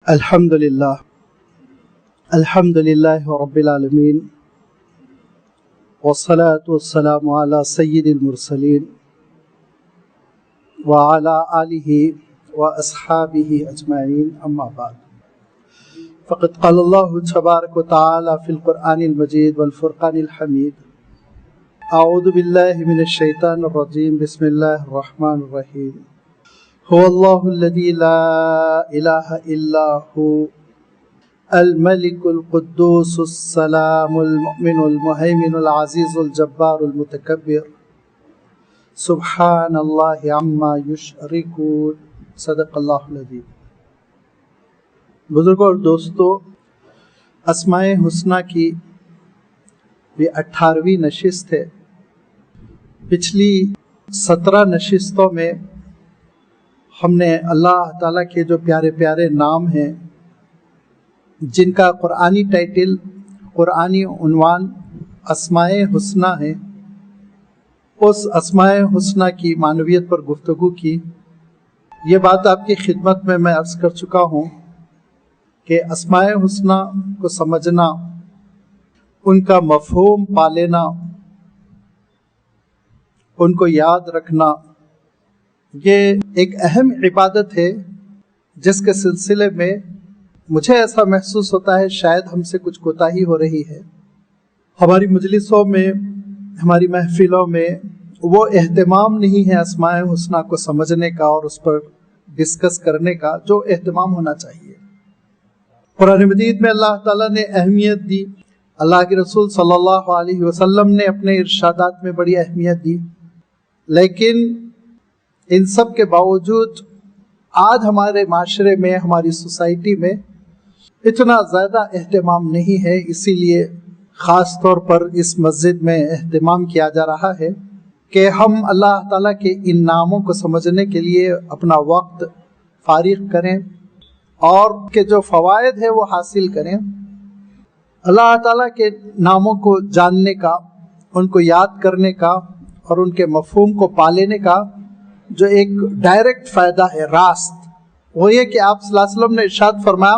الحمدللہ رب العالمین والصلاة والسلام علی سید المرسلین وعلی آلہ واصحابہ اجمعین، اما بعد فقد قال اللہ تبارک وتعالی فی القرآن المجید والفرقان الحمید۔ اعوذ باللہ من الشیطان الرجیم، بسم اللہ الرحمن الرحیم۔ هو الله الذي لا إله إلا هو الملك القدوس السلام المؤمن المهيمن العزيز الجبار المتكبر سبحان الله عما يشركون۔ صدق اللہ العظیم۔ بزرگوں اور دوستو، اسماء حسنہ کی یہ 18ویں نشست ہے۔ پچھلی 17 نشستوں میں ہم نے اللہ تعالیٰ کے جو پیارے پیارے نام ہیں، جن کا قرآنی ٹائٹل، قرآنی عنوان اسماء حسنہ ہے، اس اسماء حسنہ کی معنویت پر گفتگو کی۔ یہ بات آپ کی خدمت میں عرض کر چکا ہوں کہ اسماء حسنہ کو سمجھنا، ان کا مفہوم پا لینا، ان کو یاد رکھنا، یہ ایک اہم عبادت ہے جس کے سلسلے میں مجھے ایسا محسوس ہوتا ہے شاید ہم سے کچھ کوتاہی ہو رہی ہے۔ ہماری مجلسوں میں، ہماری محفلوں میں وہ اہتمام نہیں ہے اسماء حسنہ کو سمجھنے کا اور اس پر ڈسکس کرنے کا جو اہتمام ہونا چاہیے۔ قرآن مجید میں اللہ تعالیٰ نے اہمیت دی، اللہ کے رسول صلی اللہ علیہ وسلم نے اپنے ارشادات میں بڑی اہمیت دی، لیکن ان سب کے باوجود آج ہمارے معاشرے میں، ہماری سوسائٹی میں اتنا زیادہ اہتمام نہیں ہے۔ اسی لیے خاص طور پر اس مسجد میں اہتمام کیا جا رہا ہے کہ ہم اللہ تعالیٰ کے ان ناموں کو سمجھنے کے لیے اپنا وقت فارغ کریں اور کے جو فوائد ہے وہ حاصل کریں۔ اللہ تعالیٰ کے ناموں کو جاننے کا، ان کو یاد کرنے کا اور ان کے مفہوم کو پا لینے کا جو ایک ڈائریکٹ فائدہ ہے، راست، وہ یہ کہ آپ صلی اللہ علیہ وسلم نے ارشاد فرمایا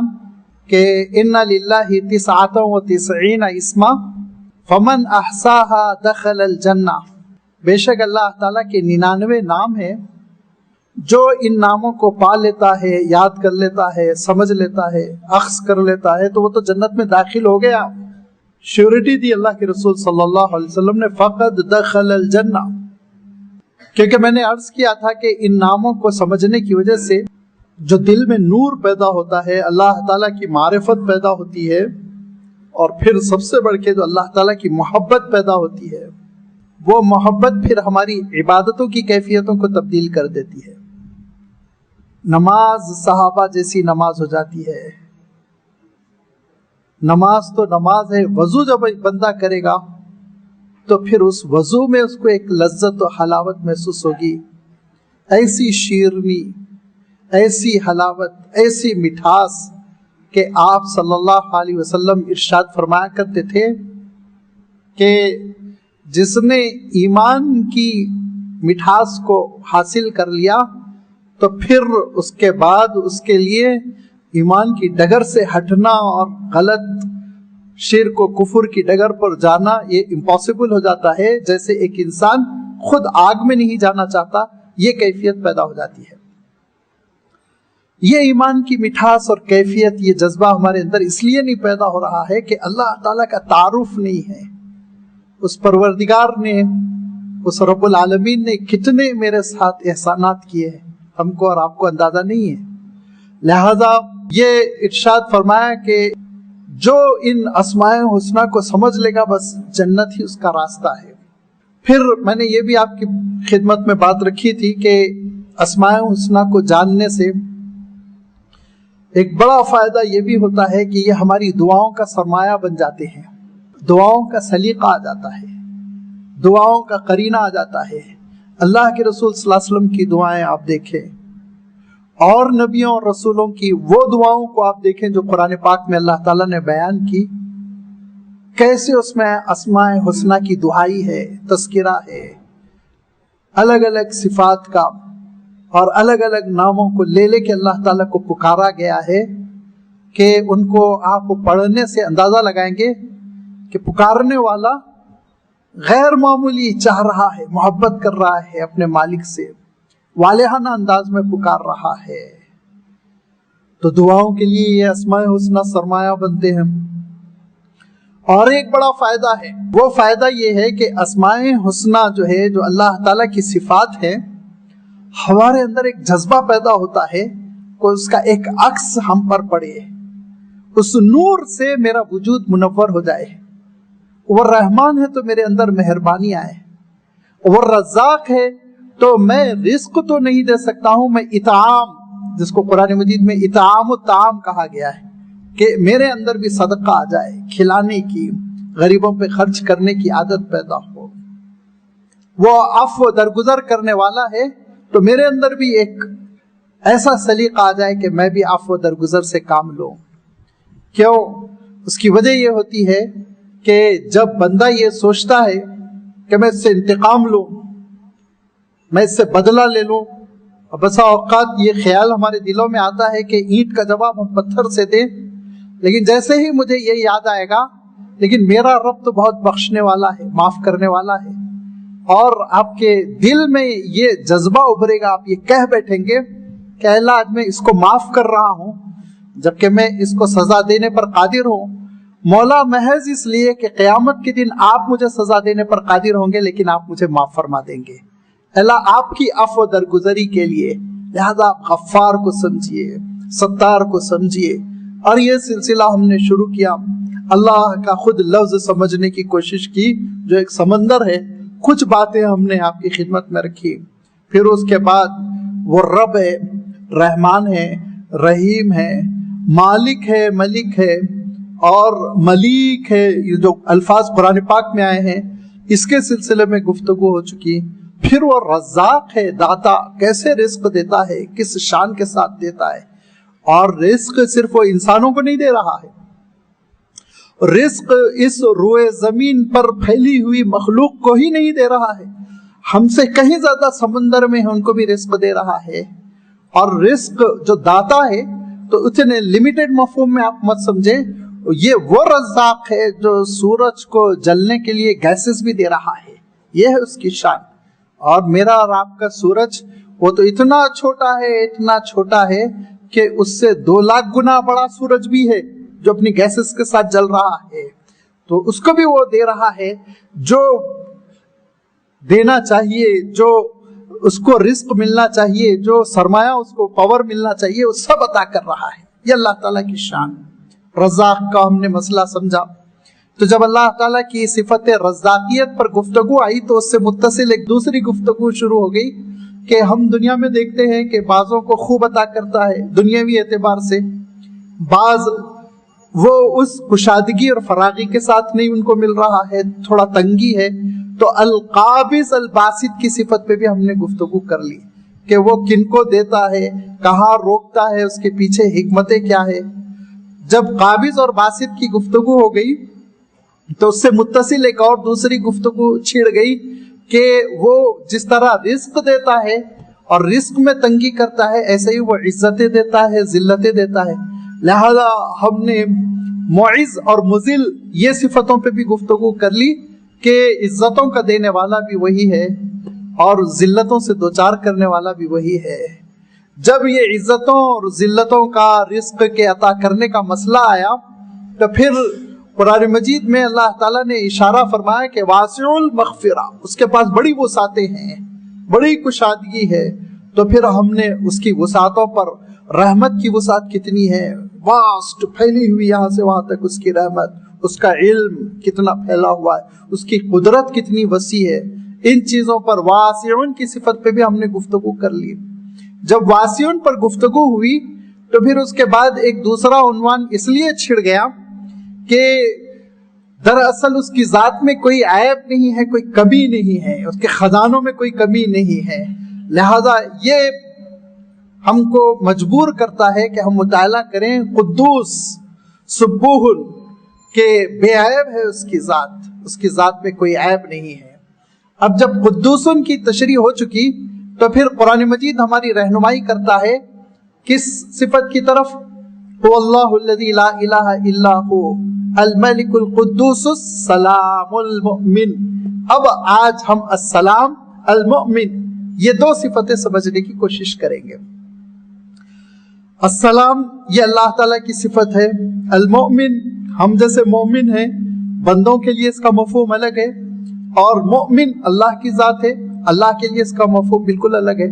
کہ ان للہ 99 اسما فمن احصاها دخل الجنہ۔ بے شک اللہ تعالیٰ کے 99 نام ہیں، جو ان ناموں کو پا لیتا ہے، یاد کر لیتا ہے، سمجھ لیتا ہے، اخذ کر لیتا ہے تو وہ تو جنت میں داخل ہو گیا۔ شیورٹی دی اللہ کے رسول صلی اللہ علیہ وسلم نے، فقد دخل الجنہ۔ کیونکہ میں نے عرض کیا تھا کہ ان ناموں کو سمجھنے کی وجہ سے جو دل میں نور پیدا ہوتا ہے، اللہ تعالیٰ کی معرفت پیدا ہوتی ہے، اور پھر سب سے بڑھ کے جو اللہ تعالیٰ کی محبت پیدا ہوتی ہے، وہ محبت پھر ہماری عبادتوں کی کیفیتوں کو تبدیل کر دیتی ہے۔ نماز صحابہ جیسی نماز ہو جاتی ہے۔ نماز تو نماز ہے، وضو جب بندہ کرے گا تو پھر اس وضو میں اس کو ایک لذت و حلاوت محسوس ہوگی، ایسی شیرنی، ایسی حلاوت، ایسی مٹھاس کہ آپ صلی اللہ علیہ وسلم ارشاد فرمایا کرتے تھے کہ جس نے ایمان کی مٹھاس کو حاصل کر لیا تو پھر اس کے بعد اس کے لیے ایمان کی ڈگر سے ہٹنا اور غلط شرک و کفر کی ڈگر پر جانا یہ امپاسبل ہو جاتا ہے، جیسے ایک انسان خود آگ میں نہیں جانا چاہتا، یہ کیفیت پیدا ہو جاتی ہے۔ یہ ایمان کی مٹھاس اور کیفیت، یہ جذبہ ہمارے اندر اس لیے نہیں پیدا ہو رہا ہے کہ اللہ تعالیٰ کا تعارف نہیں ہے، اس پروردگار نے، اس رب العالمین نے کتنے میرے ساتھ احسانات کیے ہیں، ہم کو اور آپ کو اندازہ نہیں ہے۔ لہذا یہ ارشاد فرمایا کہ جو ان اسماء حسنہ کو سمجھ لے گا بس جنت ہی اس کا راستہ ہے۔ پھر میں نے یہ بھی آپ کی خدمت میں بات رکھی تھی کہ اسماء حسنہ کو جاننے سے ایک بڑا فائدہ یہ بھی ہوتا ہے کہ یہ ہماری دعاؤں کا سرمایہ بن جاتے ہیں، دعاؤں کا سلیقہ آ جاتا ہے، دعاؤں کا قرینہ آ جاتا ہے۔ اللہ کے رسول صلی اللہ علیہ وسلم کی دعائیں آپ دیکھیں، اور نبیوں اور رسولوں کی وہ دعاؤں کو آپ دیکھیں جو قرآن پاک میں اللہ تعالیٰ نے بیان کی، کیسے اس میں اسماء حسنہ کی دعائی ہے، تذکرہ ہے، الگ الگ صفات کا اور الگ الگ ناموں کو لے کے اللہ تعالیٰ کو پکارا گیا ہے کہ ان کو آپ پڑھنے سے اندازہ لگائیں گے کہ پکارنے والا غیر معمولی چاہ رہا ہے، محبت کر رہا ہے اپنے مالک سے، والہانہ انداز میں پکار رہا ہے. تو دعاؤں کے لیے یہ اسماء حسنہ سرمایہ بنتے ہیں. اور ایک بڑا فائدہ ہے، وہ فائدہ یہ ہے کہ اسماء حسنہ جو ہے، جو اللہ تعالیٰ کی صفات ہے، ہمارے اندر ایک جذبہ پیدا ہوتا ہے کہ اس کا ایک عکس ہم پر پڑے، اس نور سے میرا وجود منور ہو جائے. وہ رحمان ہے تو میرے اندر مہربانی آئے، وہ رزاق ہے تو میں رزق تو نہیں دے سکتا ہوں، میں اطعام، جس کو قرآن مجید میں اطعام الطعام کہا گیا ہے، کہ میرے اندر بھی صدقہ آ جائے، کھلانے کی، غریبوں پہ خرچ کرنے کی عادت پیدا ہو. وہ عفو درگزر کرنے والا ہے تو میرے اندر بھی ایک ایسا سلیقہ آ جائے کہ میں بھی عفو درگزر سے کام لوں. کیوں؟ اس کی وجہ یہ ہوتی ہے کہ جب بندہ یہ سوچتا ہے کہ میں اس سے انتقام لوں، میں اس سے بدلہ لے لوں، بسا اوقات یہ خیال ہمارے دلوں میں آتا ہے کہ اینٹ کا جواب ہم پتھر سے دیں، لیکن جیسے ہی مجھے یہ یاد آئے گا لیکن میرا رب تو بہت بخشنے والا ہے، معاف کرنے والا ہے، اور آپ کے دل میں یہ جذبہ ابھرے گا، آپ یہ کہہ بیٹھیں گے کہ اللہ آج میں اس کو معاف کر رہا ہوں جبکہ میں اس کو سزا دینے پر قادر ہوں، مولا محض اس لیے کہ قیامت کے دن آپ مجھے سزا دینے پر قادر ہوں گے لیکن آپ مجھے معاف فرما دیں گے. اللہ آپ کی عفو درگزری کے لیے لہذا آپ غفار کو سمجھیے، ستار کو سمجھیے. اور یہ سلسلہ ہم نے شروع کیا، اللہ کا خود لفظ سمجھنے کی کوشش کی جو ایک سمندر ہے. کچھ باتیں ہم نے آپ کی خدمت میں رکھی، پھر اس کے بعد وہ رب ہے، رحمان ہے، رحیم ہے، مالک ہے، ملک ہے اور ملیک ہے. یہ جو الفاظ قرآن پاک میں آئے ہیں اس کے سلسلے میں گفتگو ہو چکی. پھر وہ رزاق ہے، داتا، کیسے رزق دیتا ہے، کس شان کے ساتھ دیتا ہے. اور رزق صرف وہ انسانوں کو نہیں دے رہا ہے، رزق اس روئے زمین پر پھیلی ہوئی مخلوق کو ہی نہیں دے رہا ہے، ہم سے کہیں زیادہ سمندر میں ان کو بھی رزق دے رہا ہے. اور رزق جو داتا ہے تو اتنے لیمیٹڈ مفہوم میں آپ مت سمجھیں، یہ وہ رزاق ہے جو سورج کو جلنے کے لیے گیسز بھی دے رہا ہے، یہ ہے اس کی شان. اور میرا اور آپ کا سورج وہ تو اتنا چھوٹا ہے، اتنا چھوٹا ہے کہ اس سے 2 لاکھ گنا بڑا سورج بھی ہے جو اپنی گیسز کے ساتھ جل رہا ہے. تو اس کو بھی وہ دے رہا ہے جو دینا چاہیے، جو اس کو رزق ملنا چاہیے، جو سرمایہ اس کو پاور ملنا چاہیے، وہ سب عطا کر رہا ہے. یہ اللہ تعالیٰ کی شان. رزاق کا ہم نے مسئلہ سمجھا. تو جب اللہ تعالیٰ کی صفت رزاقیت پر گفتگو آئی تو اس سے متصل ایک دوسری گفتگو شروع ہو گئی کہ ہم دنیا میں دیکھتے ہیں کہ بعضوں کو خوب عطا کرتا ہے دنیاوی اعتبار سے، بعض وہ اس کشادگی اور فراغی کے ساتھ نہیں ان کو مل رہا ہے، تھوڑا تنگی ہے. تو القابض الباسط کی صفت پہ بھی ہم نے گفتگو کر لی کہ وہ کن کو دیتا ہے، کہاں روکتا ہے، اس کے پیچھے حکمتیں کیا ہے. جب قابض اور باسط کی گفتگو ہو گئی تو اس سے متصل ایک اور دوسری گفتگو چھڑ گئی کہ وہ جس طرح رزق دیتا ہے اور رزق میں تنگی کرتا ہے، ایسے ہی وہ عزتیں دیتا ہے، ذلتیں دیتا ہے. لہذا ہم نے معز اور مذل یہ صفتوں پہ بھی گفتگو کر لی کہ عزتوں کا دینے والا بھی وہی ہے اور ذلتوں سے دوچار کرنے والا بھی وہی ہے. جب یہ عزتوں اور ذلتوں کا رزق کے عطا کرنے کا مسئلہ آیا تو پھر قرآن مجید میں اللہ تعالیٰ نے اشارہ فرمایا کہ واسع المغفرہ، اس کے پاس بڑی وسعتیں ہیں، بڑی کشادگی ہے. تو پھر ہم نے اس کی وسعتوں پر رحمت کی وسعت کتنی ہے، واسٹ پھیلی ہوئی، یہاں سے وہاں تک اس کی رحمت، اس کا علم کتنا پھیلا ہوا ہے، اس کی قدرت کتنی وسیع ہے. ان چیزوں پر واسعون کی صفت پہ بھی ہم نے گفتگو کر لی. جب واسعون پر گفتگو ہوئی تو پھر اس کے بعد ایک دوسرا عنوان اس لیے چھڑ گیا کہ دراصل اس کی ذات میں کوئی عیب نہیں ہے، کوئی کمی نہیں ہے، اس کے خزانوں میں کوئی کمی نہیں ہے. لہذا یہ ہم کو مجبور کرتا ہے کہ ہم مطالعہ کریں قدوس سبوح کہ بے عیب ہے اس کی ذات، اس کی ذات میں کوئی عیب نہیں ہے. اب جب قدوسن کی تشریح ہو چکی تو پھر قرآن مجید ہماری رہنمائی کرتا ہے کس صفت کی طرف؟ هو اللہ الذی لا الہ الا هو الملک القدوس السلام المؤمن. اب آج ہم السلام المؤمن یہ دو صفتیں سمجھنے کی کوشش کریں گے. السلام یہ اللہ تعالیٰ کی صفت ہے. المؤمن ہم جیسے مومن ہیں بندوں کے لیے اس کا مفہوم الگ ہے, اور مؤمن اللہ کی ذات ہے, اللہ کے لیے اس کا مفہوم بالکل الگ ہے.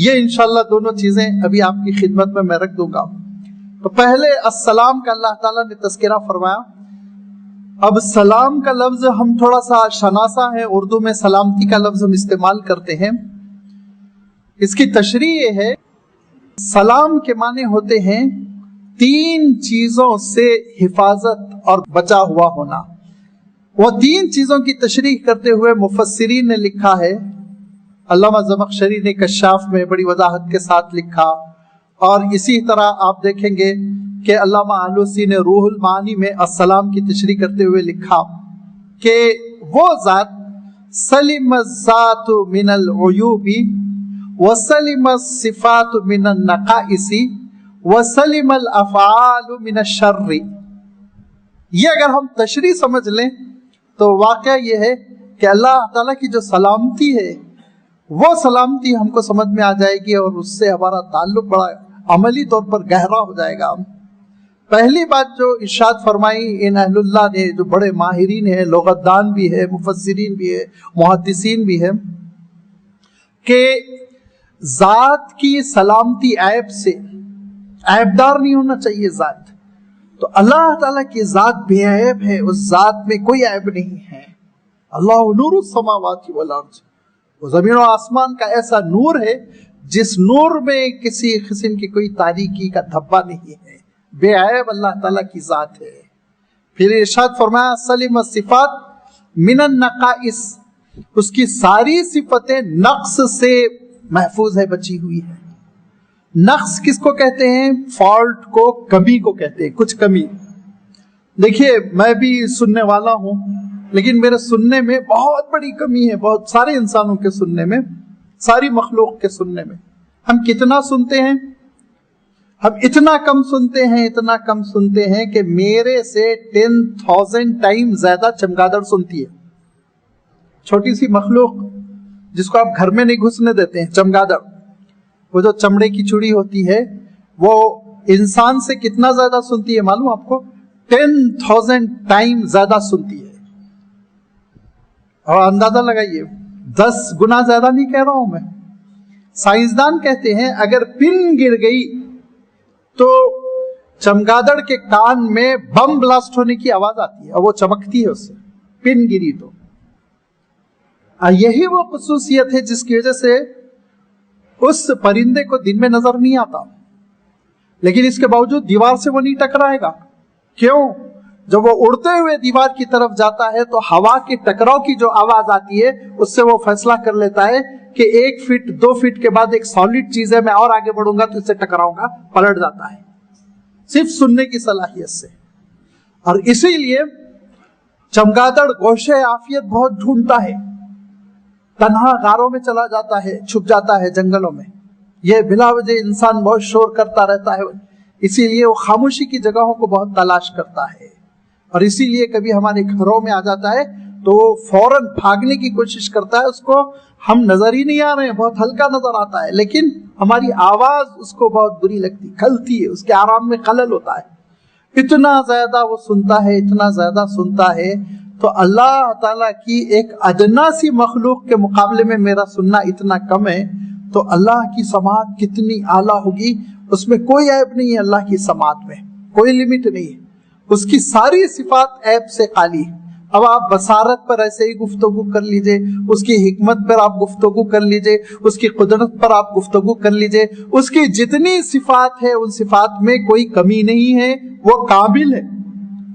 یہ انشاءاللہ دونوں چیزیں ابھی آپ کی خدمت میں رکھ دوں گا. تو پہلے السلام کا اللہ تعالیٰ نے تذکرہ فرمایا. اب سلام کا لفظ ہم تھوڑا سا شناسا ہے, اردو میں سلامتی کا لفظ ہم استعمال کرتے ہیں. اس کی تشریح یہ ہے, سلام کے معنی ہوتے ہیں تین چیزوں سے حفاظت اور بچا ہوا ہونا. وہ تین چیزوں کی تشریح کرتے ہوئے مفسرین نے لکھا ہے, علامہ زمخشری نے کشاف میں بڑی وضاحت کے ساتھ لکھا, اور اسی طرح آپ دیکھیں گے کہ علامہ آلوسی نے روح المعانی میں السلام کی تشریح کرتے ہوئے لکھا کہ وہ ذات سلم الذات من العیوب وسلم الصفات من النقائص وسلم الافعال من الشر. یہ اگر ہم تشریح سمجھ لیں تو واقعہ یہ ہے کہ اللہ تعالیٰ کی جو سلامتی ہے وہ سلامتی ہم کو سمجھ میں آ جائے گی, اور اس سے ہمارا تعلق بڑا عملی طور پر گہرا ہو جائے گا. پہلی بات جو ارشاد فرمائی ان اہل اللہ نے, جو بڑے ماہرین ہیں, لغت دان بھی ہے, مفسرین بھی ہے, محدثین بھی ہے, کہ ذات کی سلامتی عیب سے, عیبدار نہیں ہونا چاہیے ذات. تو اللہ تعالیٰ کی ذات بے عیب ہے, اس ذات میں کوئی عیب نہیں ہے. اللہ نور السماوات والارض, وہ زمین و آسمان کا ایسا نور ہے جس نور میں کسی قسم کی کوئی تاریکی کا دھبا نہیں ہے, بے عیب اللہ تعالیٰ کی ذات ہے. پھر ارشاد فرمایا سلم الصفات من النقائص, اس کی ساری صفتیں نقص سے محفوظ ہے, بچی ہوئی ہے. نقص کس کو کہتے ہیں؟ فالٹ کو, کمی کو کہتے ہیں, کچھ کمی. دیکھیے میں بھی سننے والا ہوں, لیکن میرے سننے میں بہت بڑی کمی ہے, بہت سارے انسانوں کے سننے میں, ساری مخلوق کے سننے میں. ہم کتنا سنتے ہیں؟ ہم اتنا کم سنتے ہیں, اتنا کم سنتے ہیں کہ میرے سے 10,000 ٹائم زیادہ چمگادڑ سنتی ہے. چھوٹی سی مخلوق جس کو آپ گھر میں نہیں گھسنے دیتے ہیں, چمگادڑ, وہ جو چمڑے کی چوڑی ہوتی ہے, وہ انسان سے کتنا زیادہ سنتی ہے معلوم آپ کو؟ 10,000 ٹائم زیادہ سنتی ہے. اور اندازہ لگائیے, 10 گنا زیادہ نہیں کہہ رہا ہوں میں. سائنسدان کہتے ہیں اگر پن گر گئی تو چمگادڑ کے کان میں بم بلاسٹ ہونے کی آواز آتی ہے, اور وہ چمکتی ہے اس سے, پن گری تو. یہی وہ خصوصیت ہے جس کی وجہ سے اس پرندے کو دن میں نظر نہیں آتا, لیکن اس کے باوجود دیوار سے وہ نہیں ٹکرائے گا. کیوں؟ جب وہ اڑتے ہوئے دیوار کی طرف جاتا ہے تو ہوا کے ٹکراؤ کی جو آواز آتی ہے اس سے وہ فیصلہ کر لیتا ہے کہ 1 فٹ 2 فٹ کے بعد ایک سالڈ چیز ہے, میں اور آگے بڑھوں گا تو اس سے ٹکراؤں گا, پلٹ جاتا ہے, صرف سننے کی صلاحیت سے. اور اسی لیے چمگادڑ گوشے عافیت بہت ڈھونڈتا ہے, تنہا غاروں میں چلا جاتا ہے, چھپ جاتا ہے جنگلوں میں. یہ بلا وجہ انسان بہت شور کرتا رہتا ہے, اسی لیے وہ خاموشی کی جگہوں کو بہت تلاش کرتا ہے, اور اسی لیے کبھی ہمارے گھروں میں آ جاتا ہے تو فوراً بھاگنے کی کوشش کرتا ہے. اس کو ہم نظر ہی نہیں آ رہے ہیں, بہت ہلکا نظر آتا ہے, لیکن ہماری آواز اس کو بہت بری لگتی, کھلتی ہے, اس کے آرام میں خلل ہوتا ہے. اتنا زیادہ وہ سنتا ہے, اتنا زیادہ سنتا ہے. تو اللہ تعالیٰ کی ایک ادنا سی مخلوق کے مقابلے میں میرا سننا اتنا کم ہے, تو اللہ کی سماعت کتنی اعلیٰ ہوگی. اس میں کوئی عیب نہیں ہے, اللہ کی سماعت میں کوئی لمٹ نہیں ہے. اس کی ساری صفات عیب سے خالی ہے. اب آپ بصارت پر ایسے ہی گفتگو کر لیجئے, اس کی حکمت پر آپ گفتگو کر لیجئے, اس کی قدرت پر آپ گفتگو کر لیجئے. اس کی جتنی صفات ہے ان صفات میں کوئی کمی نہیں ہے, وہ کامل ہے,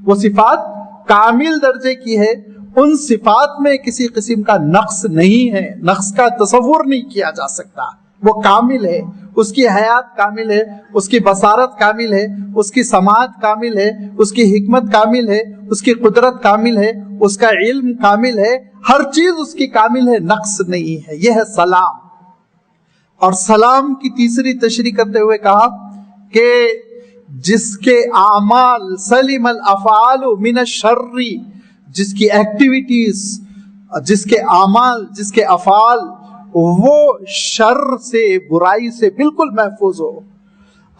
وہ صفات کامل درجے کی ہے. ان صفات میں کسی قسم کا نقص نہیں ہے, نقص کا تصور نہیں کیا جا سکتا. وہ کامل ہے, اس کی حیات کامل ہے, اس کی بصارت کامل ہے, اس کی سماعت کامل ہے, اس کی حکمت کامل ہے, اس کی قدرت کامل ہے, اس کا علم کامل ہے, ہر چیز اس کی کامل ہے, نقص نہیں ہے. یہ ہے سلام. اور سلام کی تیسری تشریح کرتے ہوئے کہا کہ جس کے اعمال سلم الافعال من الشر، جس کی ایکٹیویٹیز، جس کے اعمال، جس کے افعال وہ شر سے، برائی سے بالکل محفوظ ہو.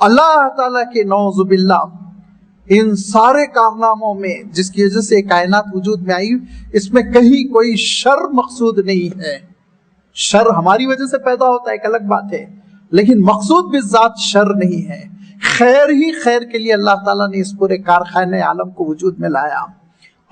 اللہ تعالیٰ کے نعوذ باللہ ان سارے کارناموں میں جس کی وجہ سے کائنات وجود میں آئی، اس میں کہیں کوئی شر مقصود نہیں ہے. شر ہماری وجہ سے پیدا ہوتا ہے ایک الگ بات ہے، لیکن مقصود بالذات شر نہیں ہے. خیر ہی خیر کے لیے اللہ تعالیٰ نے اس پورے کارخانے عالم کو وجود میں لایا،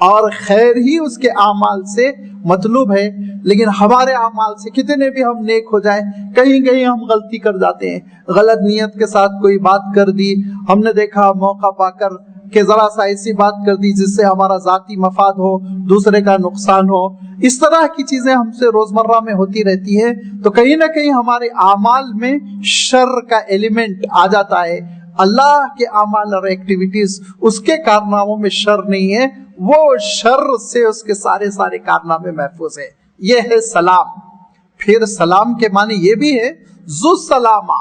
اور خیر ہی اس کے اعمال سے مطلوب ہے. لیکن ہمارے اعمال سے کتنے بھی ہم نیک ہو جائیں، کہیں کہیں ہم غلطی کر جاتے ہیں. غلط نیت کے ساتھ کوئی بات کر دی، ہم نے دیکھا موقع پا کر کہ ذرا سا ایسی بات کر دی جس سے ہمارا ذاتی مفاد ہو، دوسرے کا نقصان ہو. اس طرح کی چیزیں ہم سے روزمرہ میں ہوتی رہتی ہے، تو کہیں نہ کہیں ہمارے اعمال میں شر کا ایلیمنٹ آ جاتا ہے. اللہ کے اعمال اور ایکٹیویٹیز، اس کے کارناموں میں شر نہیں ہے، وہ شر سے اس کے سارے کارنامے محفوظ ہے. یہ ہے سلام. پھر سلام کے معنی یہ بھی ہے ذو سلامہ،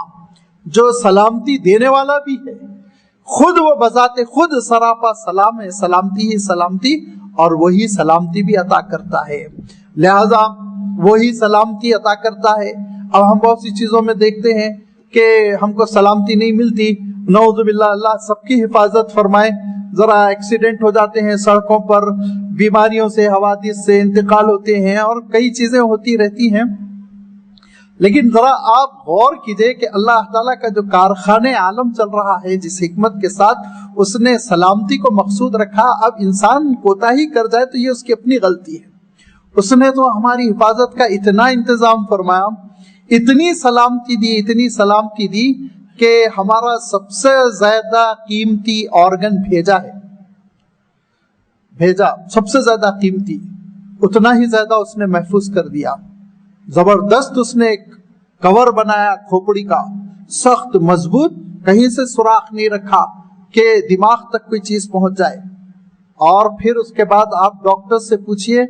جو سلامتی دینے والا بھی ہے. خود وہ بذات خود سراپا سلام ہے، سلامتی ہی سلامتی، اور وہی سلامتی بھی عطا کرتا ہے. لہذا وہی سلامتی عطا کرتا ہے. اب ہم بہت سی چیزوں میں دیکھتے ہیں کہ ہم کو سلامتی نہیں ملتی، نعوذ باللہ، اللہ سب کی حفاظت فرمائے. ذرا ایکسیڈنٹ ہو جاتے ہیں سڑکوں پر، بیماریوں سے، حوادث سے انتقال ہوتے ہیں، اور کئی چیزیں ہوتی رہتی ہیں. لیکن ذرا آپ غور کیجئے کہ اللہ تعالیٰ کا جو کارخانے عالم چل رہا ہے، جس حکمت کے ساتھ اس نے سلامتی کو مقصود رکھا، اب انسان کوتاہی کر جائے تو یہ اس کی اپنی غلطی ہے. اس نے تو ہماری حفاظت کا اتنا انتظام فرمایا، اتنی سلامتی دی کہ ہمارا سب سے زیادہ قیمتی آرگن بھیجا سب سے زیادہ قیمتی، اتنا ہی زیادہ اس نے محفوظ کر دیا. زبردست اس نے ایک کور بنایا کھوپڑی کا، سخت مضبوط، کہیں سے سوراخ نہیں رکھا کہ دماغ تک کوئی چیز پہنچ جائے. اور پھر اس کے بعد آپ ڈاکٹر سے پوچھئے،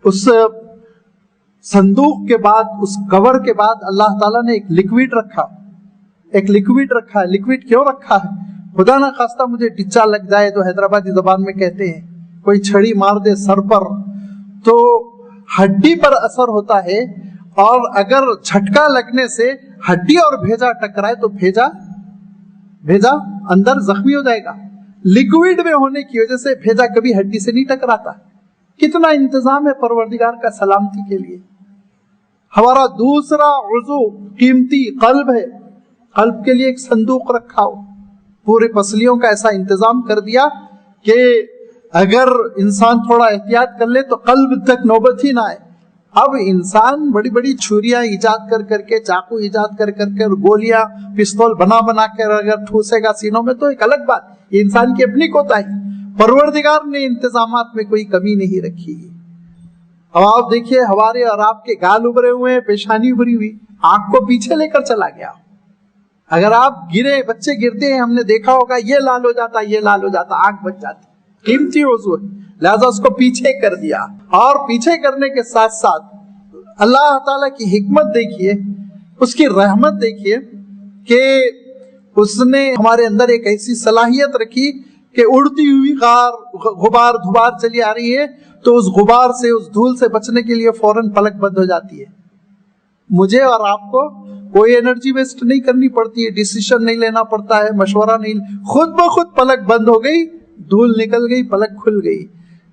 اس صندوق کے بعد، اس کور کے بعد اللہ تعالیٰ نے ایک لکوڈ رکھا ہے. لکوڈ کیوں رکھا ہے؟ خدا نہ خواستہ مجھے ٹچا لگ جائے، تو حیدرآبادی زبان میں کہتے ہیں کوئی چھڑی مار دے سر پر، تو ہڈی پر اثر ہوتا ہے، اور اگر جھٹکا لگنے سے ہڈی اور بھیجا ٹکرائے تو بھیجا اندر زخمی ہو جائے گا. لکوڈ میں ہونے کی وجہ سے بھیجا کبھی ہڈی سے نہیں ٹکراتا. کتنا انتظام ہے پروردگار کا سلامتی کے لیے. ہمارا دوسرا عضو قیمتی قلب ہے، قلب کے لیے ایک صندوق رکھا ہو، پورے پسلیوں کا ایسا انتظام کر دیا کہ اگر انسان تھوڑا احتیاط کر لے تو قلب تک نوبت ہی نہ آئے. اب انسان بڑی بڑی چھریاں ایجاد کر کے، چاقو ایجاد کر کے، گولیاں، پستول بنا کر اگر ٹھوسے گا سینوں میں تو ایک الگ بات، یہ انسان کی اپنی کوتاہی. پروردگار نے انتظامات میں کوئی کمی نہیں رکھی. اب آپ دیکھیے ہمارے اور آپ کے گال ابھرے ہوئے ہیں، پیشانی ابھری ہوئی، آنکھ کو پیچھے لے کر چلا گیا. اگر آپ گرے، بچے گرتے ہیں، ہم نے دیکھا ہوگا، یہ لال ہو جاتا، آنکھ بچ جاتی. قیمتی عضو ہے، لہذا اس کو پیچھے کر دیا. اور پیچھے کرنے کے ساتھ ساتھ اللہ تعالیٰ کی حکمت دیکھیے، اس کی رحمت دیکھیے کہ اس نے ہمارے اندر ایک ایسی صلاحیت رکھی کہ اڑتی ہوئی غبار دھبار چلی آ رہی ہے تو اس غبار سے، اس دھول سے بچنے کے لیے فوراً پلک بند ہو جاتی ہے. مجھے اور آپ کو کوئی انرجی ویسٹ نہیں کرنی پڑتی ہے، ڈیسیشن نہیں لینا پڑتا ہے، مشورہ نہیں، خود بخود پلک بند ہو گئی، دھول نکل گئی، پلک کھل گئی.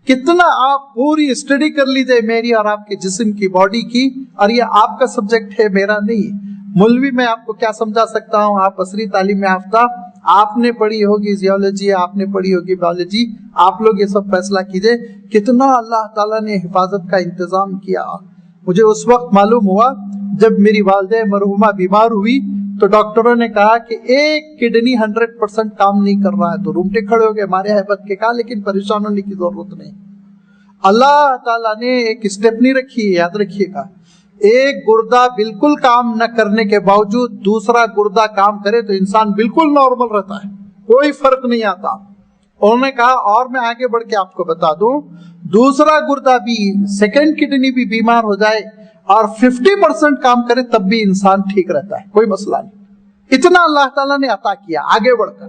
کتنا آپ پوری اسٹڈی کر لیجئے میری اور آپ کے جسم کی، باڈی کی، اور یہ آپ کا سبجیکٹ ہے، میرا نہیں. مولوی میں آپ کو کیا سمجھا سکتا ہوں، آپ عصری تعلیم یافتہ، آپ نے پڑھی ہوگی زیولوجی، آپ نے پڑھی ہوگی بایولوجی، آپ لوگ یہ سب فیصلہ کیجئے کتنا اللہ تعالیٰ نے حفاظت کا انتظام کیا. مجھے اس وقت معلوم ہوا جب میری والدہ مرحومہ بیمار ہوئی تو ڈاکٹروں نے کہا کہ ایک کڈنی 100% کام نہیں کر رہا ہے، تو رومٹے کھڑے ہو گئے، مارے ہیبت کے. کہا لیکن پریشان ہونے کی ضرورت نہیں، اللہ تعالیٰ نے ایک اسٹیپ نہیں رکھی ہے، یاد رکھیے گا. ایک گردہ بالکل کام نہ کرنے کے باوجود دوسرا گردہ کام کرے تو انسان بالکل نارمل رہتا ہے، کوئی فرق نہیں آتا. انہوں نے کہا، اور میں آگے بڑھ کے آپ کو بتا دوں، دوسرا گردہ بھی، سیکنڈ کڈنی بھی بیمار ہو جائے اور 50% کام کرے تب بھی انسان ٹھیک رہتا ہے، کوئی مسئلہ نہیں. اتنا اللہ تعالیٰ نے عطا کیا. آگے بڑھ کر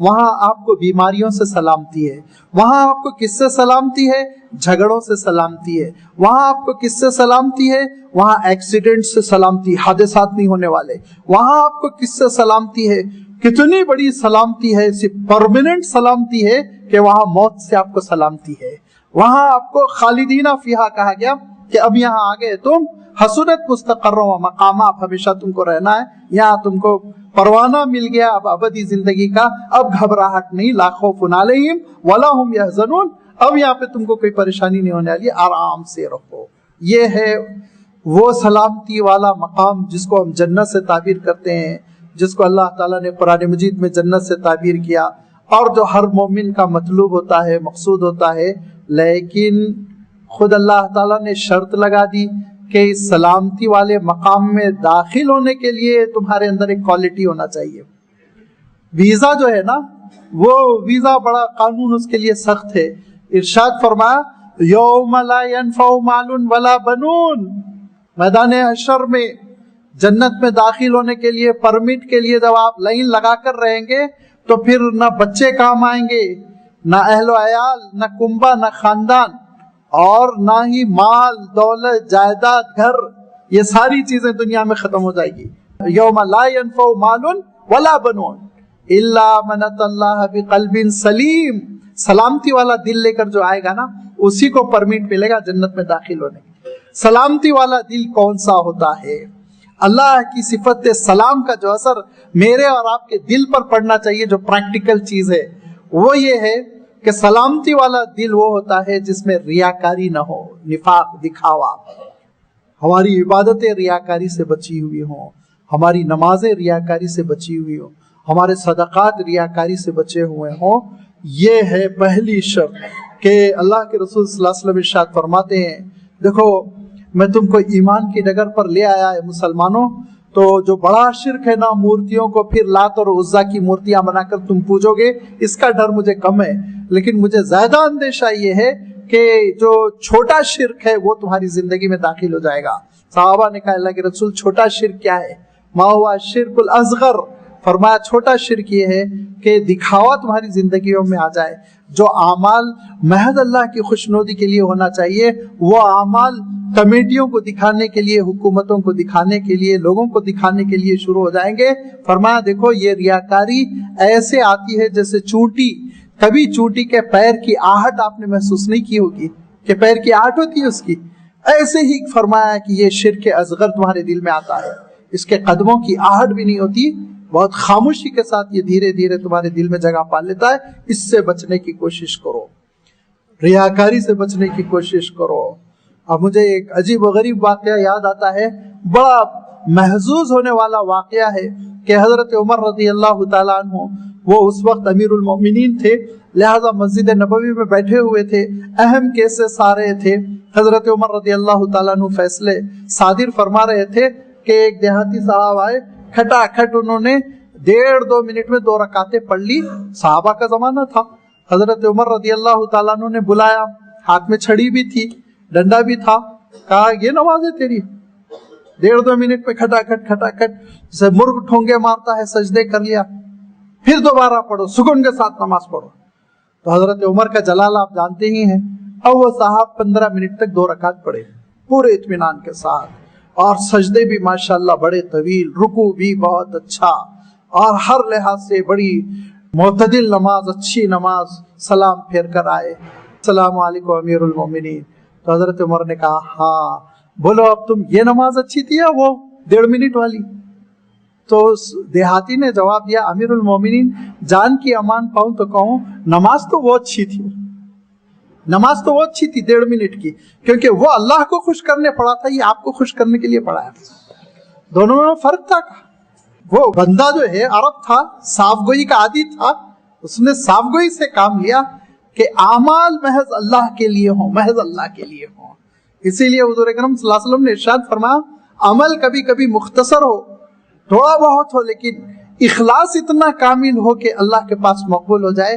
وہاں آپ کو بیماریوں سے سلامتی ہے، وہاں آپ کو کس سے سلامتی ہے؟ جھگڑوں سے سلامتی ہے، وہاں آپ کو کس سے سلامتی ہے؟ وہاں ایکسیڈنٹ سے سلامتی، حادثات نہیں ہونے والے۔ وہاں آپ کو کس سے سلامتی ہے؟ کتنی بڑی سلامتی ہے، اسی پرماننٹ سلامتی ہے کہ وہاں موت سے آپ کو سلامتی ہے۔ وہاں آپ کو خالدین فیہا کہا گیا کہ اب یہاں آ گئے تم، حسنت مستقرا و مقامہ، اب ہمیشہ تم کو رہنا ہے یہاں، تم کو پروانہ مل گیا اب ابدی زندگی کا، اب گھبراہٹ نہیں، لا خوف علیہم ولا هم یحزنون، اب یہاں پہ تم کو کوئی پریشانی نہیں ہونے والی، آرام سے رہو۔ یہ ہے وہ سلامتی والا مقام جس کو ہم جنت سے تعبیر کرتے ہیں، جس کو اللہ تعالیٰ نے قرآن مجید میں جنت سے تعبیر کیا، اور جو ہر مومن کا مطلوب ہوتا ہے، مقصود ہوتا ہے۔ لیکن خود اللہ تعالیٰ نے شرط لگا دی کہ اس سلامتی والے مقام میں داخل ہونے کے لیے تمہارے اندر ایک کوالٹی ہونا چاہیے۔ ویزا جو ہے نا، وہ ویزا بڑا قانون اس کے لیے سخت ہے۔ ارشاد فرمایا یوم لا ينفع مال ولا بنون، میدان حشر میں جنت میں داخل ہونے کے لیے، پرمٹ کے لیے جب آپ لائن لگا کر رہیں گے تو پھر نہ بچے کام آئیں گے، نہ اہل و عیال، نہ کنبہ، نہ خاندان، اور نہ ہی مال دولت جائیداد گھر، یہ ساری چیزیں دنیا میں ختم ہو جائے گی۔ یوم لا ينفع مال ولا بنون الا من اتى الله بقلب سلیم، سلامتی والا دل لے کر جو آئے گا نا، اسی کو پرمٹ ملے گا جنت میں داخل ہونے کی۔ سلامتی والا دل کون سا ہوتا ہے؟ اللہ کی صفت سلام کا جو اثر میرے اور آپ کے دل پر پڑنا چاہیے، جو پریکٹیکل چیز ہے وہ یہ ہے کہ سلامتی والا دل وہ ہوتا ہے جس میں ریاکاری نہ ہو، نفاق، دکھاوا۔ ہماری عبادتیں ریاکاری سے بچی ہوئی ہوں، ہماری نمازیں ریاکاری سے بچی ہوئی ہوں، ہمارے صدقات ریاکاری سے بچے ہوئے ہوں۔ یہ ہے پہلی شرط کہ اللہ کے رسول صلی اللہ علیہ وسلم ارشاد فرماتے ہیں، دیکھو میں تم کو ایمان کی ڈگر پر لے آیا ہے مسلمانوں، تو جو بڑا شرک ہے نا، مورتیوں کو پھر لات اور عزا کی مورتیاں بنا کر تم پوجو گے، اس کا ڈر مجھے کم ہے، لیکن مجھے زیادہ اندیشہ یہ ہے کہ جو چھوٹا شرک ہے وہ تمہاری زندگی میں داخل ہو جائے گا۔ صحابہ نے کہا اللہ کے رسول چھوٹا شرک کیا ہے؟ ما ہوا شرک الاصغر، فرمایا چھوٹا شرک یہ ہے کہ دکھاوا تمہاری زندگیوں میں آ جائے۔ جو اعمال محض اللہ کی خوشنودی کے لیے ہونا چاہیے، وہ اعمال کمیٹیوں کو دکھانے کے لیے، حکومتوں کو دکھانے کے لیے، لوگوں کو دکھانے کے لیے شروع ہو جائیں گے۔ فرمایا دیکھو یہ ریاکاری ایسے آتی ہے جیسے چونٹی، کبھی چونٹی کے پیر کی آہٹ آپ نے محسوس نہیں کی ہوگی کہ پیر کی آہٹ ہوتی ہے اس کی، ایسے ہی فرمایا کہ یہ شرک اصغر تمہارے دل میں آتا ہے، اس کے قدموں کی آہٹ بھی نہیں ہوتی، بہت خاموشی کے ساتھ یہ دھیرے دھیرے تمہارے دل میں جگہ پا لیتا ہے۔ اس سے بچنے کی کوشش کرو، ریاکاری سے بچنے کی کوشش کرو۔ اب مجھے ایک عجیب و غریب واقعہ یاد آتا ہے، بڑا محظوظ ہونے والا واقعہ ہے کہ حضرت عمر رضی اللہ تعالیٰ عنہ، وہ اس وقت امیر المؤمنین تھے، لہذا مسجد نبوی میں بیٹھے ہوئے تھے، اہم کیسز آ رہے تھے۔ حضرت عمر رضی اللہ تعالیٰ عنہ فیصلے صادر فرما رہے تھے کہ ایک دیہاتی صاحب آئے، کھٹا کھٹ انہوں نے 1.5-2 منٹ میں 2 رکعتیں پڑھ لی۔ صحابہ کا زمانہ تھا، حضرت عمر رضی اللہ تعالیٰ عنہ نے بلایا، ہاتھ میں چھڑی بھی تھی، ڈنڈا بھی تھا، کہا یہ نماز ہے تیری؟ 1.5-2 منٹ میں کھٹا کھٹ جیسے مرغ ٹھونگے مارتا ہے سجدے کر لیا، پھر دوبارہ پڑھو، سکون کے ساتھ نماز پڑھو۔ تو حضرت عمر کا جلال آپ جانتے ہی ہیں، اب وہ صاحب 15 منٹ تک 2 رکعت پڑھے پورے اطمینان کے ساتھ، اور سجدے بھی ماشاءاللہ بڑے طویل، رکوع بھی بہت اچھا، اور ہر لحاظ سے بڑی معتدل نماز، اچھی نماز۔ سلام پھیر کر آئے، السلام علیکم امیر المومنین۔ تو حضرت عمر نے کہا ہاں بولو اب تم، یہ نماز اچھی تھی یا وہ 1.5 منٹ والی؟ تو دیہاتی نے جواب دیا امیر المومنین جان کی امان پاؤں تو کہوں، نماز تو وہ اچھی تھی، نماز تو وہ اچھی تھی 1.5 منٹ کی، کیونکہ وہ اللہ کو خوش کرنے پڑا تھا، یہ آپ کو خوش کرنے کے لیے پڑا ہے، دونوں میں فرق تھا۔ وہ بندہ جو ہے عرب تھا، صاف گوئی کا عادی تھا، اس نے صاف گوئی سے کام لیا کہ اعمال محض اللہ کے لیے ہوں، محض اللہ کے لیے ہوں۔ اسی لیے حضور اکرم صلی اللہ علیہ وسلم نے ارشاد فرمایا عمل کبھی کبھی مختصر ہو، تھوڑا بہت ہو، لیکن اخلاص اتنا کامل ہو کہ اللہ کے پاس مقبول ہو جائے،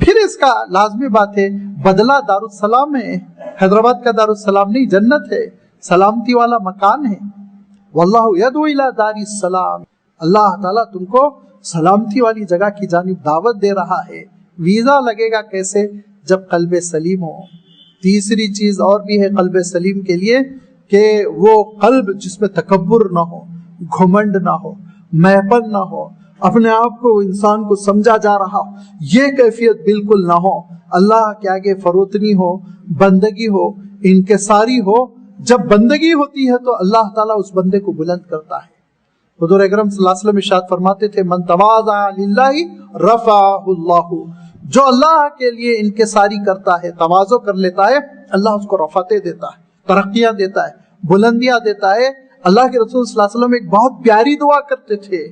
پھر اس کا لازمی بات ہے بدلہ دارالسلام ہے، حیدرآباد کا دارالسلام نہیں، جنت ہے، سلامتی والا مکان ہے. واللہ یدعو الی دار السلام، اللہ تعالیٰ تم کو سلامتی والی جگہ کی جانب دعوت دے رہا ہے. ویزا لگے گا کیسے؟ جب قلب سلیم ہو. تیسری چیز اور بھی ہے قلب سلیم کے لیے کہ وہ قلب جس میں تکبر نہ ہو، گھمنڈ نہ ہو، میپن نہ ہو، اپنے آپ کو انسان کو سمجھا جا رہا ہو، یہ کیفیت بالکل نہ ہو. اللہ کے آگے فروتنی ہو، بندگی ہو، انکساری ہو. جب بندگی ہوتی ہے تو اللہ تعالیٰ اس بندے کو بلند کرتا ہے. حضور اکرم صلی اللہ علیہ وسلم ارشاد فرماتے تھے من تواضع للہ رفعہ اللہ، جو اللہ کے لیے انکساری کرتا ہے، تواضع کر لیتا ہے، اللہ اس کو رفعتیں دیتا ہے، ترقیاں دیتا ہے، بلندیاں دیتا ہے. اللہ کے رسول صلی اللہ علیہ وسلم ایک بہت پیاری دعا کرتے تھے،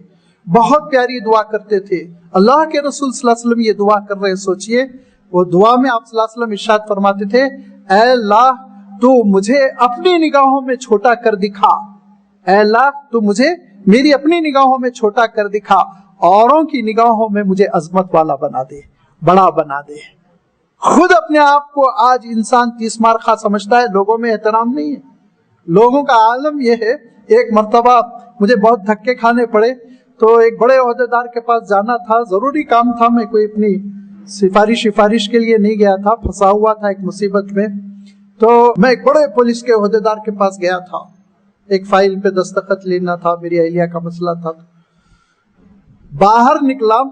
بہت پیاری دعا کرتے تھے. اللہ کے رسول صلی اللہ علیہ وسلم یہ دعا کر رہے، سوچئے وہ دعا میں آپ صلی اللہ علیہ وسلم ارشاد فرماتے تھے اے اللہ تو مجھے اپنی نگاہوں میں چھوٹا کر دکھا، اے اللہ تو مجھے میری اپنی نگاہوں میں چھوٹا کر دکھا، اوروں کی نگاہوں میں مجھے عظمت والا بنا دے، بڑا بنا دے. خود اپنے آپ کو آج انسان تیسمار خواہ سمجھتا ہے، لوگوں میں احترام نہیں ہے. لوگوں کا عالم یہ ہے. ایک مرتبہ مجھے بہت دھکے کھانے پڑے تو ایک بڑے عہدیدار کے پاس جانا تھا، ضروری کام تھا، میں کوئی اپنی سفارش کے لیے نہیں گیا تھا، پھنسا ہوا تھا ایک مصیبت میں. تو میں ایک بڑے پولیس کے عہدیدار کے پاس گیا تھا، ایک فائل پہ دستخط لینا تھا، میری اہلیہ کا مسئلہ تھا. باہر نکلا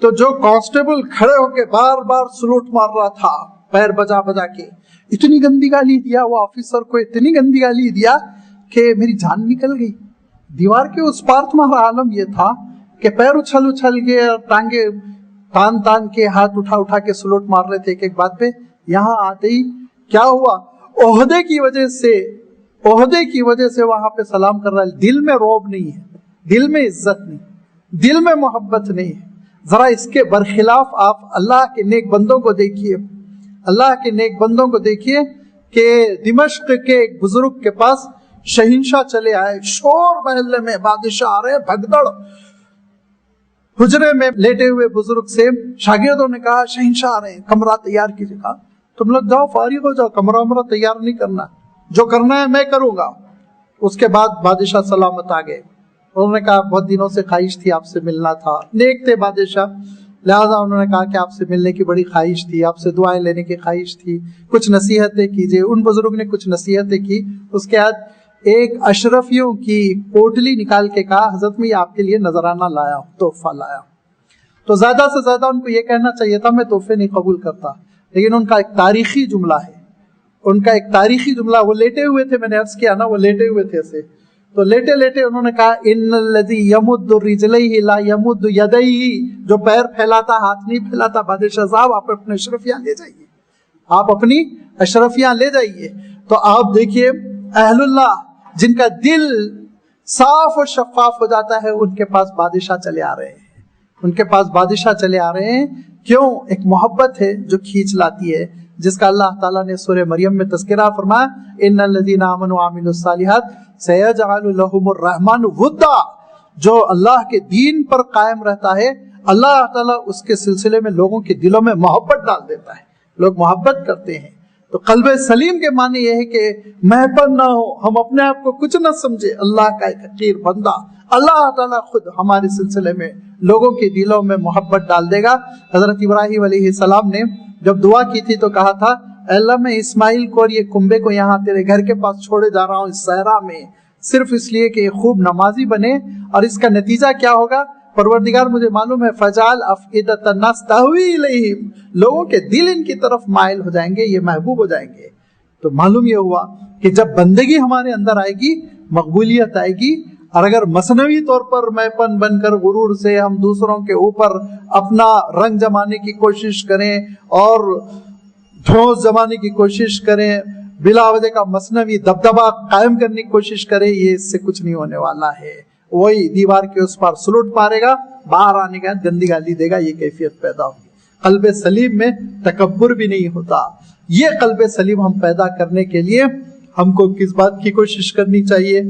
تو جو کانسٹیبل کھڑے ہو کے بار بار سلوٹ مار رہا تھا، پیر بجا بجا کے، اتنی گندی گالی دیا وہ آفیسر کو، اتنی گندی گالی دیا کہ میری جان نکل گئی. دیوار کے اس پار تمہارا عالم یہ تھا کہ پیر اچھل اچھل کے، ٹانگے تان تان کے، ہاتھ اٹھا اٹھا کے سلوٹ مار رہے تھے ایک ایک بات پہ. یہاں آتے ہی کیا ہوا؟ عہدے کی وجہ سے وہاں پہ سلام کر رہا ہے. دل میں رعب نہیں ہے، دل میں عزت نہیں، دل میں محبت نہیں ہے. ذرا اس کے برخلاف آپ اللہ کے نیک بندوں کو دیکھیے، اللہ کے نیک بندوں کو دیکھیے کہ دمشق کے ایک بزرگ کے پاس شہنشاہ چلے آئے، شور محلے میں بادشاہ آ رہے، بھگدڑ. حجرے میں لیٹے ہوئے بزرگ سے شاگردوں نے کہا شہنشاہ آ رہے ہیں، کمرہ تیار کیجیے. کہا تم لوگ جاؤ فارغ ہو جاؤ، کمرہ تیار نہیں کرنا، جو کرنا ہے میں کروں گا. اس کے بعد بادشاہ سلامت آ گئے. انہوں نے کہا بہت دنوں سے خواہش تھی آپ سے ملنا تھا. نیک تھے بادشاہ، لہذا انہوں نے کہا کہ آپ سے ملنے کی بڑی خواہش تھی، آپ سے دعائیں لینے کی خواہش تھی، کچھ نصیحتیں کیجیے. ان بزرگ نے کچھ نصیحتیں کی. اس کے بعد ایک اشرفیوں کی پوٹلی نکال کے کہا حضرت میں یہ آپ کے لیے نذرانہ لایا ہوں، تحفہ لایا ہوں. تو زیادہ سے زیادہ ان کو یہ کہنا چاہیے تھا میں تحفے نہیں قبول کرتا، لیکن ان کا ایک تاریخی جملہ ہے، ان کا ایک تاریخی جملہ. وہ لیٹے ہوئے تھے، میں نے عرض کیا نا وہ لیٹے ہوئے تھے ایسے، تو لیٹے لیٹے انہوں نے کہا ان الذی یمد رجلیہ لا یمد یدیہ، جو پیر پھیلاتا ہاتھ نہیں پھیلاتا. بادشاہ صاحب آپ اپنے اشرفیاں لے جائیے، آپ اپنی اشرفیاں لے جائیے. تو آپ دیکھیے اہل اللہ جن کا دل صاف اور شفاف ہو جاتا ہے، ان کے پاس بادشاہ چلے آ رہے ہیں، ان کے پاس بادشاہ چلے آ رہے ہیں. کیوں؟ ایک محبت ہے جو کھینچ لاتی ہے، جس کا اللہ تعالیٰ نے سورہ مریم میں تذکرہ فرمایا ان الذین آمنوا وعملوا الصالحات سیجعل لهم الرحمن ودا. جو اللہ کے دین پر قائم رہتا ہے، اللہ تعالیٰ اس کے سلسلے میں لوگوں کے دلوں میں محبت ڈال دیتا ہے، لوگ محبت کرتے ہیں. تو قلب سلیم کے معنی یہ ہے کہ محبت نہ ہو، ہم اپنے آپ کو کچھ نہ سمجھے، اللہ کا ایک حقیر بندہ. اللہ تعالیٰ خود ہمارے سلسلے میں لوگوں کے دلوں میں محبت ڈال دے گا. حضرت ابراہیم علیہ السلام نے جب دعا کی تھی تو کہا تھا اے اللہ میں اسماعیل کو اور یہ کنبے کو یہاں تیرے گھر کے پاس چھوڑے جا رہا ہوں اس صحرا میں، صرف اس لیے کہ یہ خوب نمازی بنے. اور اس کا نتیجہ کیا ہوگا؟ پروردگار مجھے معلوم ہے فجعل افئدۃ الناس تہوی الیہم، لوگوں کے دل ان کی طرف مائل ہو جائیں گے، یہ محبوب ہو جائیں گے. تو معلوم یہ ہوا کہ جب بندگی ہمارے اندر آئے گی، مقبولیت آئے گی. اور اگر مصنوعی طور پر میپن بن کر غرور سے ہم دوسروں کے اوپر اپنا رنگ جمانے کی کوشش کریں اور دھوس جمانے کی کوشش کریں، بلا وجہ کا مصنوعی دبدبہ قائم کرنے کی کوشش کریں، یہ اس سے کچھ نہیں ہونے والا ہے. وہی دیوار کے اس پر سلوٹ مارے گا، باہر آنے کے بعد گندی گالی دے گا، یہ کیفیت پیدا ہوگی. قلب سلیم میں تکبر بھی نہیں ہوتا. یہ قلب سلیم ہم پیدا کرنے کے لیے ہم کو کس بات کی کوشش کرنی چاہیے؟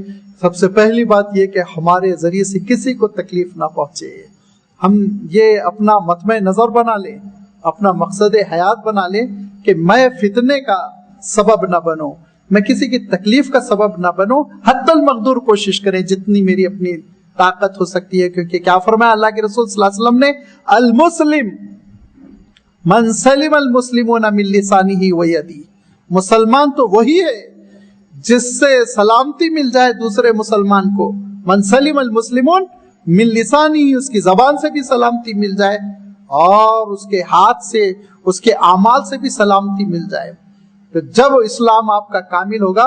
سب سے پہلی بات یہ کہ ہمارے ذریعے سے کسی کو تکلیف نہ پہنچے. ہم یہ اپنا مطمع نظر بنا لیں اپنا مقصد حیات بنا لیں کہ میں فتنے کا سبب نہ بنوں، میں کسی کی تکلیف کا سبب نہ بنوں، حتی المقدور کوشش کریں جتنی میری اپنی طاقت ہو سکتی ہے. کیونکہ کیا فرمایا اللہ کے رسول صلی اللہ علیہ وسلم نے، المسلم من سلم المسلمون من لسانہ و یدہ، مسلمان تو وہی ہے جس سے سلامتی مل جائے دوسرے مسلمان کو. من سلم المسلمون من لسانہ، اس کی زبان سے بھی سلامتی مل جائے اور اس کے ہاتھ سے، اس کے اعمال سے بھی سلامتی مل جائے. تو جب اسلام آپ کا کامل ہوگا،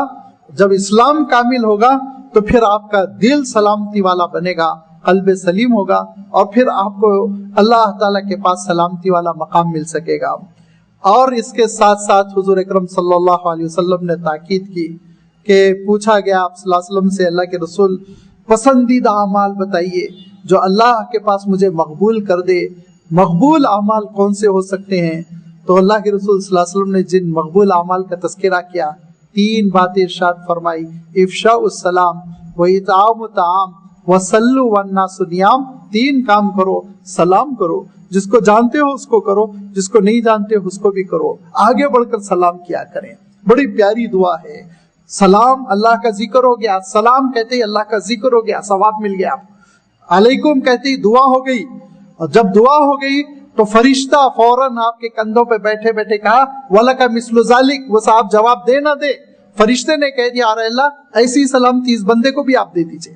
جب اسلام کامل ہوگا تو پھر آپ کا دل سلامتی والا بنے گا، قلب سلیم ہوگا، اور پھر آپ کو اللہ تعالیٰ کے پاس سلامتی والا مقام مل سکے گا. اور اس کے ساتھ ساتھ حضور اکرم صلی اللہ علیہ وسلم نے تاکید کی کہ پوچھا گیا آپ صلی اللہ علیہ وسلم سے، اللہ کے رسول پسندیدہ اعمال بتائیے جو اللہ کے پاس مجھے مقبول کر دے. مقبول اعمال کون سے ہو سکتے ہیں؟ تو اللہ کے رسول صلی اللہ علیہ وسلم نے جن مقبول اعمال کا تذکرہ کیا، 3 باتیں ارشاد فرمائی: افشاء السلام واطعام الطعام وصلوا والناس نیام. 3 کام کرو، سلام کرو، جس کو جانتے ہو اس کو کرو، جس کو نہیں جانتے ہو اس کو بھی کرو، آگے بڑھ کر سلام کیا کریں. بڑی پیاری دعا ہے. سلام اللہ کا ذکر ہو گیا، سلام کہتے ہی اللہ کا ذکر ہو گیا، ثواب مل گیا. علیکم کہتے ہی دعا ہو گئی، اور جب دعا ہو گئی تو فرشتہ فوراً آپ کے کندھوں پہ بیٹھے بیٹھے کہا وَلَكَ مِثْلُ ذَلِكَ. وہ صاحب جواب دے نہ دے، فرشتے نے کہہ دیا ارے اللہ ایسی سلامتی اس بندے کو بھی آپ دے دیجئے،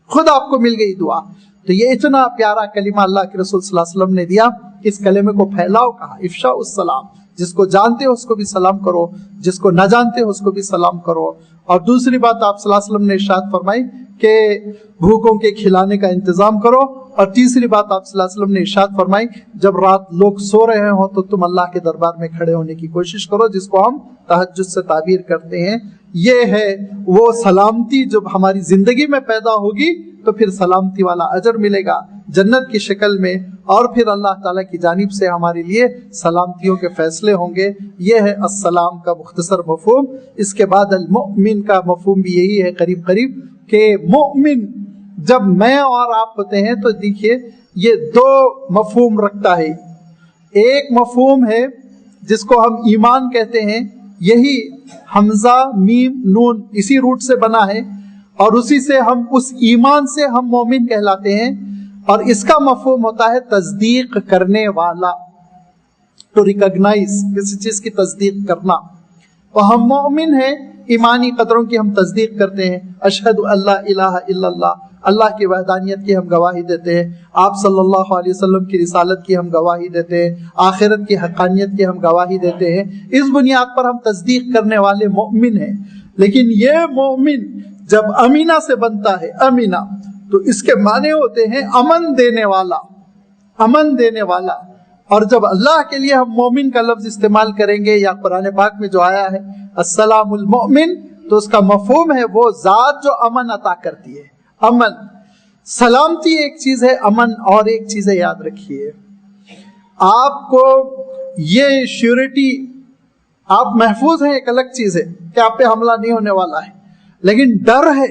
خود آپ کو مل گئی دعا. تو یہ اتنا پیارا کلمہ اللہ کے رسول صلی اللہ علیہ وسلم نے دیا. اس کلمے کو پھیلاؤ، کہا افشاء السلام، جس کو جانتے ہو اس کو بھی سلام کرو، جس کو نہ جانتے ہو اس کو بھی سلام کرو. اور دوسری بات آپ صلی اللہ علیہ وسلم نے ارشاد فرمائی کہ بھوکوں کے کھلانے کا انتظام کرو. اور تیسری بات آپ صلی اللہ علیہ وسلم نے ارشاد فرمائی جب رات لوگ سو رہے ہوں تو تم اللہ کے دربار میں کھڑے ہونے کی کوشش کرو، جس کو ہم تہجد سے تعبیر کرتے ہیں. یہ ہے وہ سلامتی جب ہماری زندگی میں پیدا ہوگی تو پھر سلامتی والا اجر ملے گا جنت کی شکل میں، اور پھر اللہ تعالیٰ کی جانب سے ہمارے لیے سلامتیوں کے فیصلے ہوں گے. یہ ہے السلام کا مختصر مفہوم. اس کے بعد المؤمن کا مفہوم بھی یہی ہے قریب قریب، کہ مؤمن جب میں اور آپ ہوتے ہیں تو دیکھیے یہ 2 مفہوم رکھتا ہے. ایک مفہوم ہے جس کو ہم ایمان کہتے ہیں، یہی حمزہ میم نون اسی روٹ سے بنا ہے، اور اسی سے ہم اس ایمان سے ہم مومن کہلاتے ہیں. اور اس کا مفہوم ہوتا ہے تصدیق کرنے والا، تو ریکگنائز، کسی چیز کی تصدیق کرنا. تو ہم مومن ہیں، ایمانی قدروں کی ہم تصدیق کرتے ہیں. اشہد اللہ الہ الا اللہ، اللہ کی وحدانیت کی ہم گواہی دیتے ہیں. آپ صلی اللہ علیہ وسلم کی رسالت کی ہم گواہی دیتے ہیں. آخرت کی حقانیت کی ہم گواہی دیتے ہیں. اس بنیاد پر ہم تصدیق کرنے والے مومن ہیں. لیکن یہ مومن جب امینہ سے بنتا ہے، امینہ تو اس کے معنی ہوتے ہیں امن دینے والا، امن دینے والا. اور جب اللہ کے لیے ہم مومن کا لفظ استعمال کریں گے، یا قرآن پاک میں جو آیا ہے السلام المؤمن، تو اس کا مفہوم ہے وہ ذات جو امن عطا کرتی ہے. امن، سلامتی ایک چیز ہے، امن اور ایک چیز ہے. یاد رکھیے آپ کو یہ شیورٹی، آپ محفوظ ہیں، ایک الگ چیز ہے کہ آپ پہ حملہ نہیں ہونے والا ہے، لیکن ڈر ہے،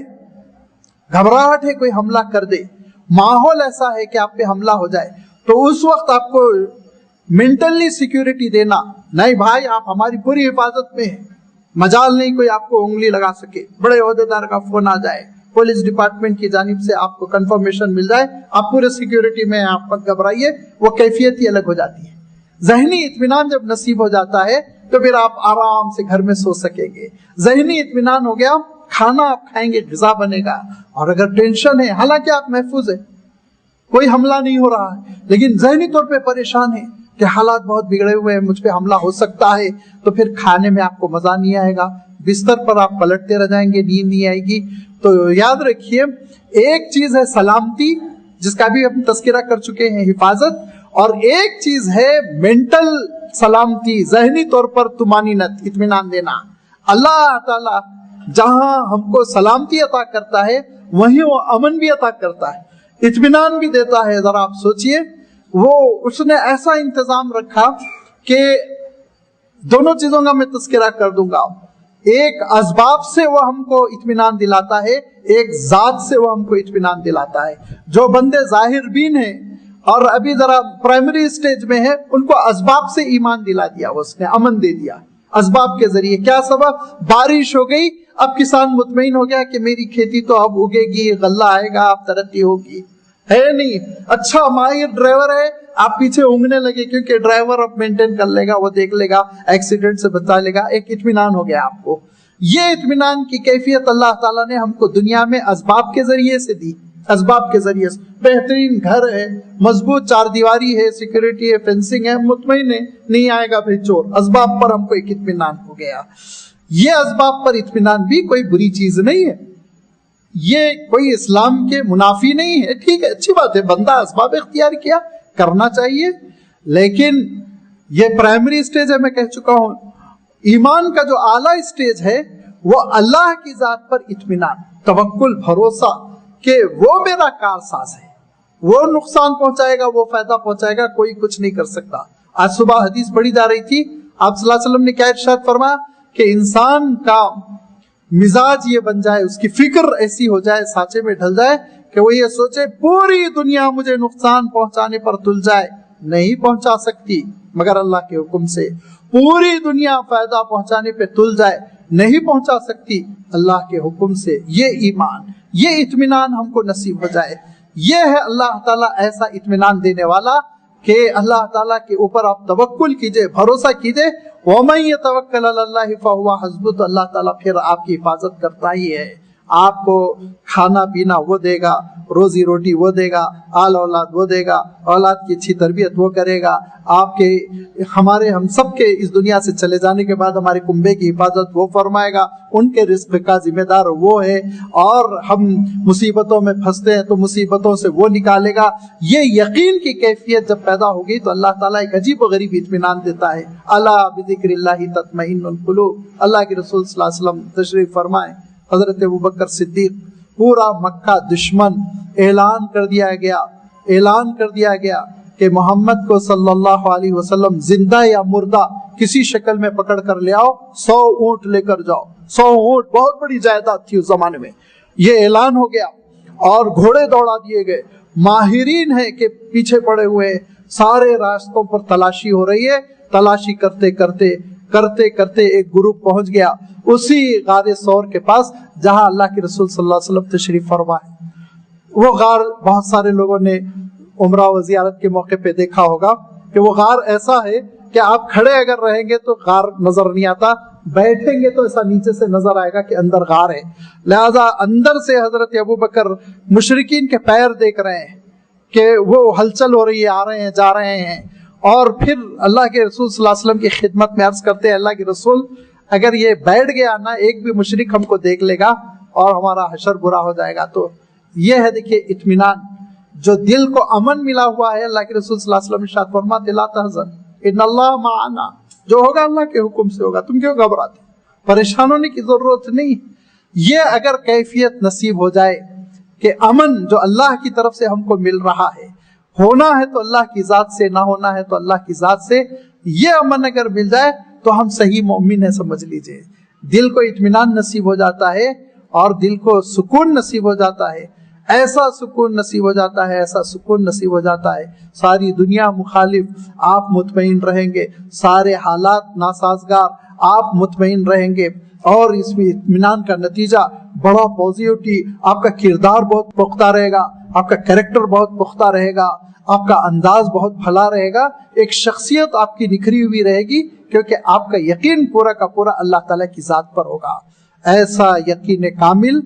گھبراہٹ ہے کوئی حملہ کر دے، ماحول ایسا ہے کہ آپ پہ حملہ ہو جائے. تو اس وقت آپ کو مینٹلی سیکیورٹی دینا، نہیں بھائی آپ ہماری پوری حفاظت میں ہیں، مجال نہیں کوئی آپ کو انگلی لگا سکے. بڑے عہدیدار کا فون آ جائے، پولیس ڈپارٹمنٹ کی جانب سے آپ کو کنفرمیشن مل جائے، آپ پورے سیکیورٹی میں، آپ مت گھبرائیے، وہ کیفیت ہی الگ ہو جاتی ہے. ذہنی اطمینان جب نصیب ہو جاتا ہے تو پھر آپ آرام سے گھر میں سو سکیں گے. ذہنی اطمینان ہو گیا، کھانا آپ کھائیں گے، غذا بنے گا. اور اگر ٹینشن ہے، حالانکہ آپ محفوظ ہیں، کوئی حملہ نہیں ہو رہا ہے، لیکن ذہنی طور پہ پریشان ہیں کہ حالات بہت بگڑے ہوئے ہیں، مجھ پہ حملہ ہو سکتا ہے، تو پھر کھانے میں آپ کو مزہ نہیں آئے گا، بستر پر آپ پلٹتے رہ جائیں گے، نیند نہیں آئے گی. تو یاد رکھیے ایک چیز ہے سلامتی، جس کا بھی ہم تذکرہ کر چکے ہیں، حفاظت، اور ایک چیز ہے مینٹل سلامتی، ذہنی طور پر طمانینت، اطمینان دینا. اللہ تعالیٰ جہاں ہم کو سلامتی عطا کرتا ہے وہیں وہ امن بھی عطا کرتا ہے، اطمینان بھی دیتا ہے. ذرا آپ سوچئے، وہ اس نے ایسا انتظام رکھا کہ دونوں چیزوں کا میں تذکرہ کر دوں گا. ایک اسباب سے وہ ہم کو اطمینان دلاتا ہے، ایک ذات سے وہ ہم کو اطمینان دلاتا ہے. جو بندے ظاہر بین ہیں اور ابھی ذرا پرائمری سٹیج میں ہے، ان کو اسباب سے ایمان دلا دیا، اس نے امن دے دیا اسباب کے ذریعے. کیا سبب؟ بارش ہو گئی، اب کسان مطمئن ہو گیا کہ میری کھیتی تو اب اگے گی، غلہ آئے گا، اب ترقی ہوگی. ہے نہیں، اچھا ماہر ڈرائیور ہے، آپ پیچھے اونگنے لگے کیونکہ ڈرائیور اب مینٹین کر لے گا، وہ دیکھ لے گا، ایکسیڈنٹ سے بچا لے گا، ایک اطمینان ہو گیا آپ کو. یہ اطمینان کی کیفیت اللہ تعالیٰ نے ہم کو دنیا میں اسباب کے ذریعے سے دی. اسباب کے ذریعے سے بہترین گھر ہے، مضبوط چار دیواری ہے، سیکورٹی ہے، فینسنگ ہے، مطمئن ہے نہیں آئے گا بھائی چور. اسباب پر ہم کو ایک اطمینان ہو گیا. یہ اسباب پر اطمینان بھی کوئی بری چیز نہیں ہے، یہ کوئی اسلام کے منافی نہیں ہے. ٹھیک ہے، اچھی بات ہے، بندہ اسباب اختیار کیا، کرنا چاہیے. لیکن یہ پرائمری سٹیج ہے، میں کہہ چکا ہوں. ایمان کا جو اعلیٰ سٹیج ہے وہ اللہ کی ذات پر اطمینان، توکل، بھروسہ کہ وہ میرا کارساز ہے، وہ نقصان پہنچائے گا، وہ فائدہ پہنچائے گا، کوئی کچھ نہیں کر سکتا. آج صبح حدیث پڑھی جا رہی تھی، آپ صلی اللہ علیہ وسلم نے کیا ارشاد فرمایا کہ انسان کا مزاج یہ بن جائے، اس کی فکر ایسی ہو جائے، سانچے میں ڈھل جائے کہ وہ یہ سوچے پوری دنیا مجھے نقصان پہنچانے پر تل جائے، نہیں پہنچا سکتی مگر اللہ کے حکم سے. پوری دنیا فائدہ پہنچانے پہ تل جائے، نہیں پہنچا سکتی اللہ کے حکم سے. یہ ایمان، یہ اطمینان ہم کو نصیب ہو جائے. یہ ہے اللہ تعالیٰ ایسا اطمینان دینے والا کہ اللہ تعالیٰ کے اوپر آپ توکل کیجئے، بھروسہ کیجئے. وَمَن يَتَوَكَّلْ عَلَى اللَّهِ فَهُوَ حَسْبُهُ، تو اللہ تعالیٰ پھر آپ کی حفاظت کرتا ہی ہے. آپ کو کھانا پینا وہ دے گا، روزی روٹی وہ دے گا، آل اولاد وہ دے گا، اولاد کی اچھی تربیت وہ کرے گا. آپ کے، ہمارے، ہم سب کے اس دنیا سے چلے جانے کے بعد ہمارے کنبے کی حفاظت وہ فرمائے گا، ان کے رزق کا ذمہ دار وہ ہے. اور ہم مصیبتوں میں پھنستے ہیں تو مصیبتوں سے وہ نکالے گا. یہ یقین کی کیفیت جب پیدا ہوگی تو اللہ تعالیٰ ایک عجیب و غریب اطمینان دیتا ہے. الا بذکر اللہ تطمئن القلوب. اللہ کے رسول صلی اللہ علیہ وسلم تشریف فرمائے. حضرت ابوبکر صدیق، پورا مکہ دشمن، اعلان کر دیا گیا کہ محمد کو صلی اللہ علیہ وسلم زندہ یا مردہ کسی شکل میں پکڑ کر لے آؤ، 100 اونٹ لے کر جاؤ. 100 اونٹ بہت بڑی جائیداد تھی اس زمانے میں. یہ اعلان ہو گیا اور گھوڑے دوڑا دیے گئے. ماہرین ہیں کہ پیچھے پڑے ہوئے، سارے راستوں پر تلاشی ہو رہی ہے. تلاشی کرتے کرتے ایک گروپ پہنچ گیا اسی غار ثور کے پاس جہاں اللہ کے رسول صلی اللہ علیہ وسلم تشریف فرمائے. وہ غار بہت سارے لوگوں نے عمرہ و زیارت کے موقع پہ دیکھا ہوگا کہ وہ غار ایسا ہے کہ آپ کھڑے اگر رہیں گے تو غار نظر نہیں آتا، بیٹھیں گے تو ایسا نیچے سے نظر آئے گا کہ اندر غار ہے. لہذا اندر سے حضرت ابوبکر مشرکین کے پیر دیکھ رہے ہیں کہ وہ ہلچل ہو رہی ہے، آ رہے ہیں جا رہے ہیں. اور پھر اللہ کے رسول صلی اللہ علیہ وسلم کی خدمت میں عرض کرتے ہیں، اللہ کے رسول اگر یہ بیٹھ گیا نا، ایک بھی مشرک ہم کو دیکھ لے گا اور ہمارا حشر برا ہو جائے گا. تو یہ ہے دیکھیے اطمینان، جو دل کو امن ملا ہوا ہے. اللہ کے رسول صلی اللہ علیہ وسلم ارشاد فرماتے لا تحزن ان اللہ معنا، جو ہوگا اللہ کے حکم سے ہوگا، تم کیوں گھبراتے، پریشان ہونے کی ضرورت نہیں. یہ اگر کیفیت نصیب ہو جائے کہ امن جو اللہ کی طرف سے ہم کو مل رہا ہے، ہونا ہے تو اللہ کی ذات سے، نہ ہونا ہے تو اللہ کی ذات سے، یہ امن اگر مل جائے تو ہم صحیح مومن ہیں سمجھ لیجئے. دل کو اطمینان نصیب ہو جاتا ہے اور دل کو سکون نصیب ہو جاتا ہے. ایسا سکون نصیب ہو جاتا ہے، ایسا سکون نصیب ہو جاتا ہے، ساری دنیا مخالف، آپ مطمئن رہیں گے. سارے حالات ناسازگار، آپ مطمئن رہیں گے. اور اس میں اطمینان کا نتیجہ بڑا پازیٹیوٹی، آپ کا کردار بہت پختہ رہے گا، آپ کا کریکٹر بہت پختہ رہے گا، آپ کا انداز بہت بھلا رہے گا. ایک شخصیت آپ کی نکھری ہوئی رہے گی کیونکہ آپ کا یقین پورا کا پورا اللہ تعالیٰ کی ذات پر ہوگا. ایسا یقین کامل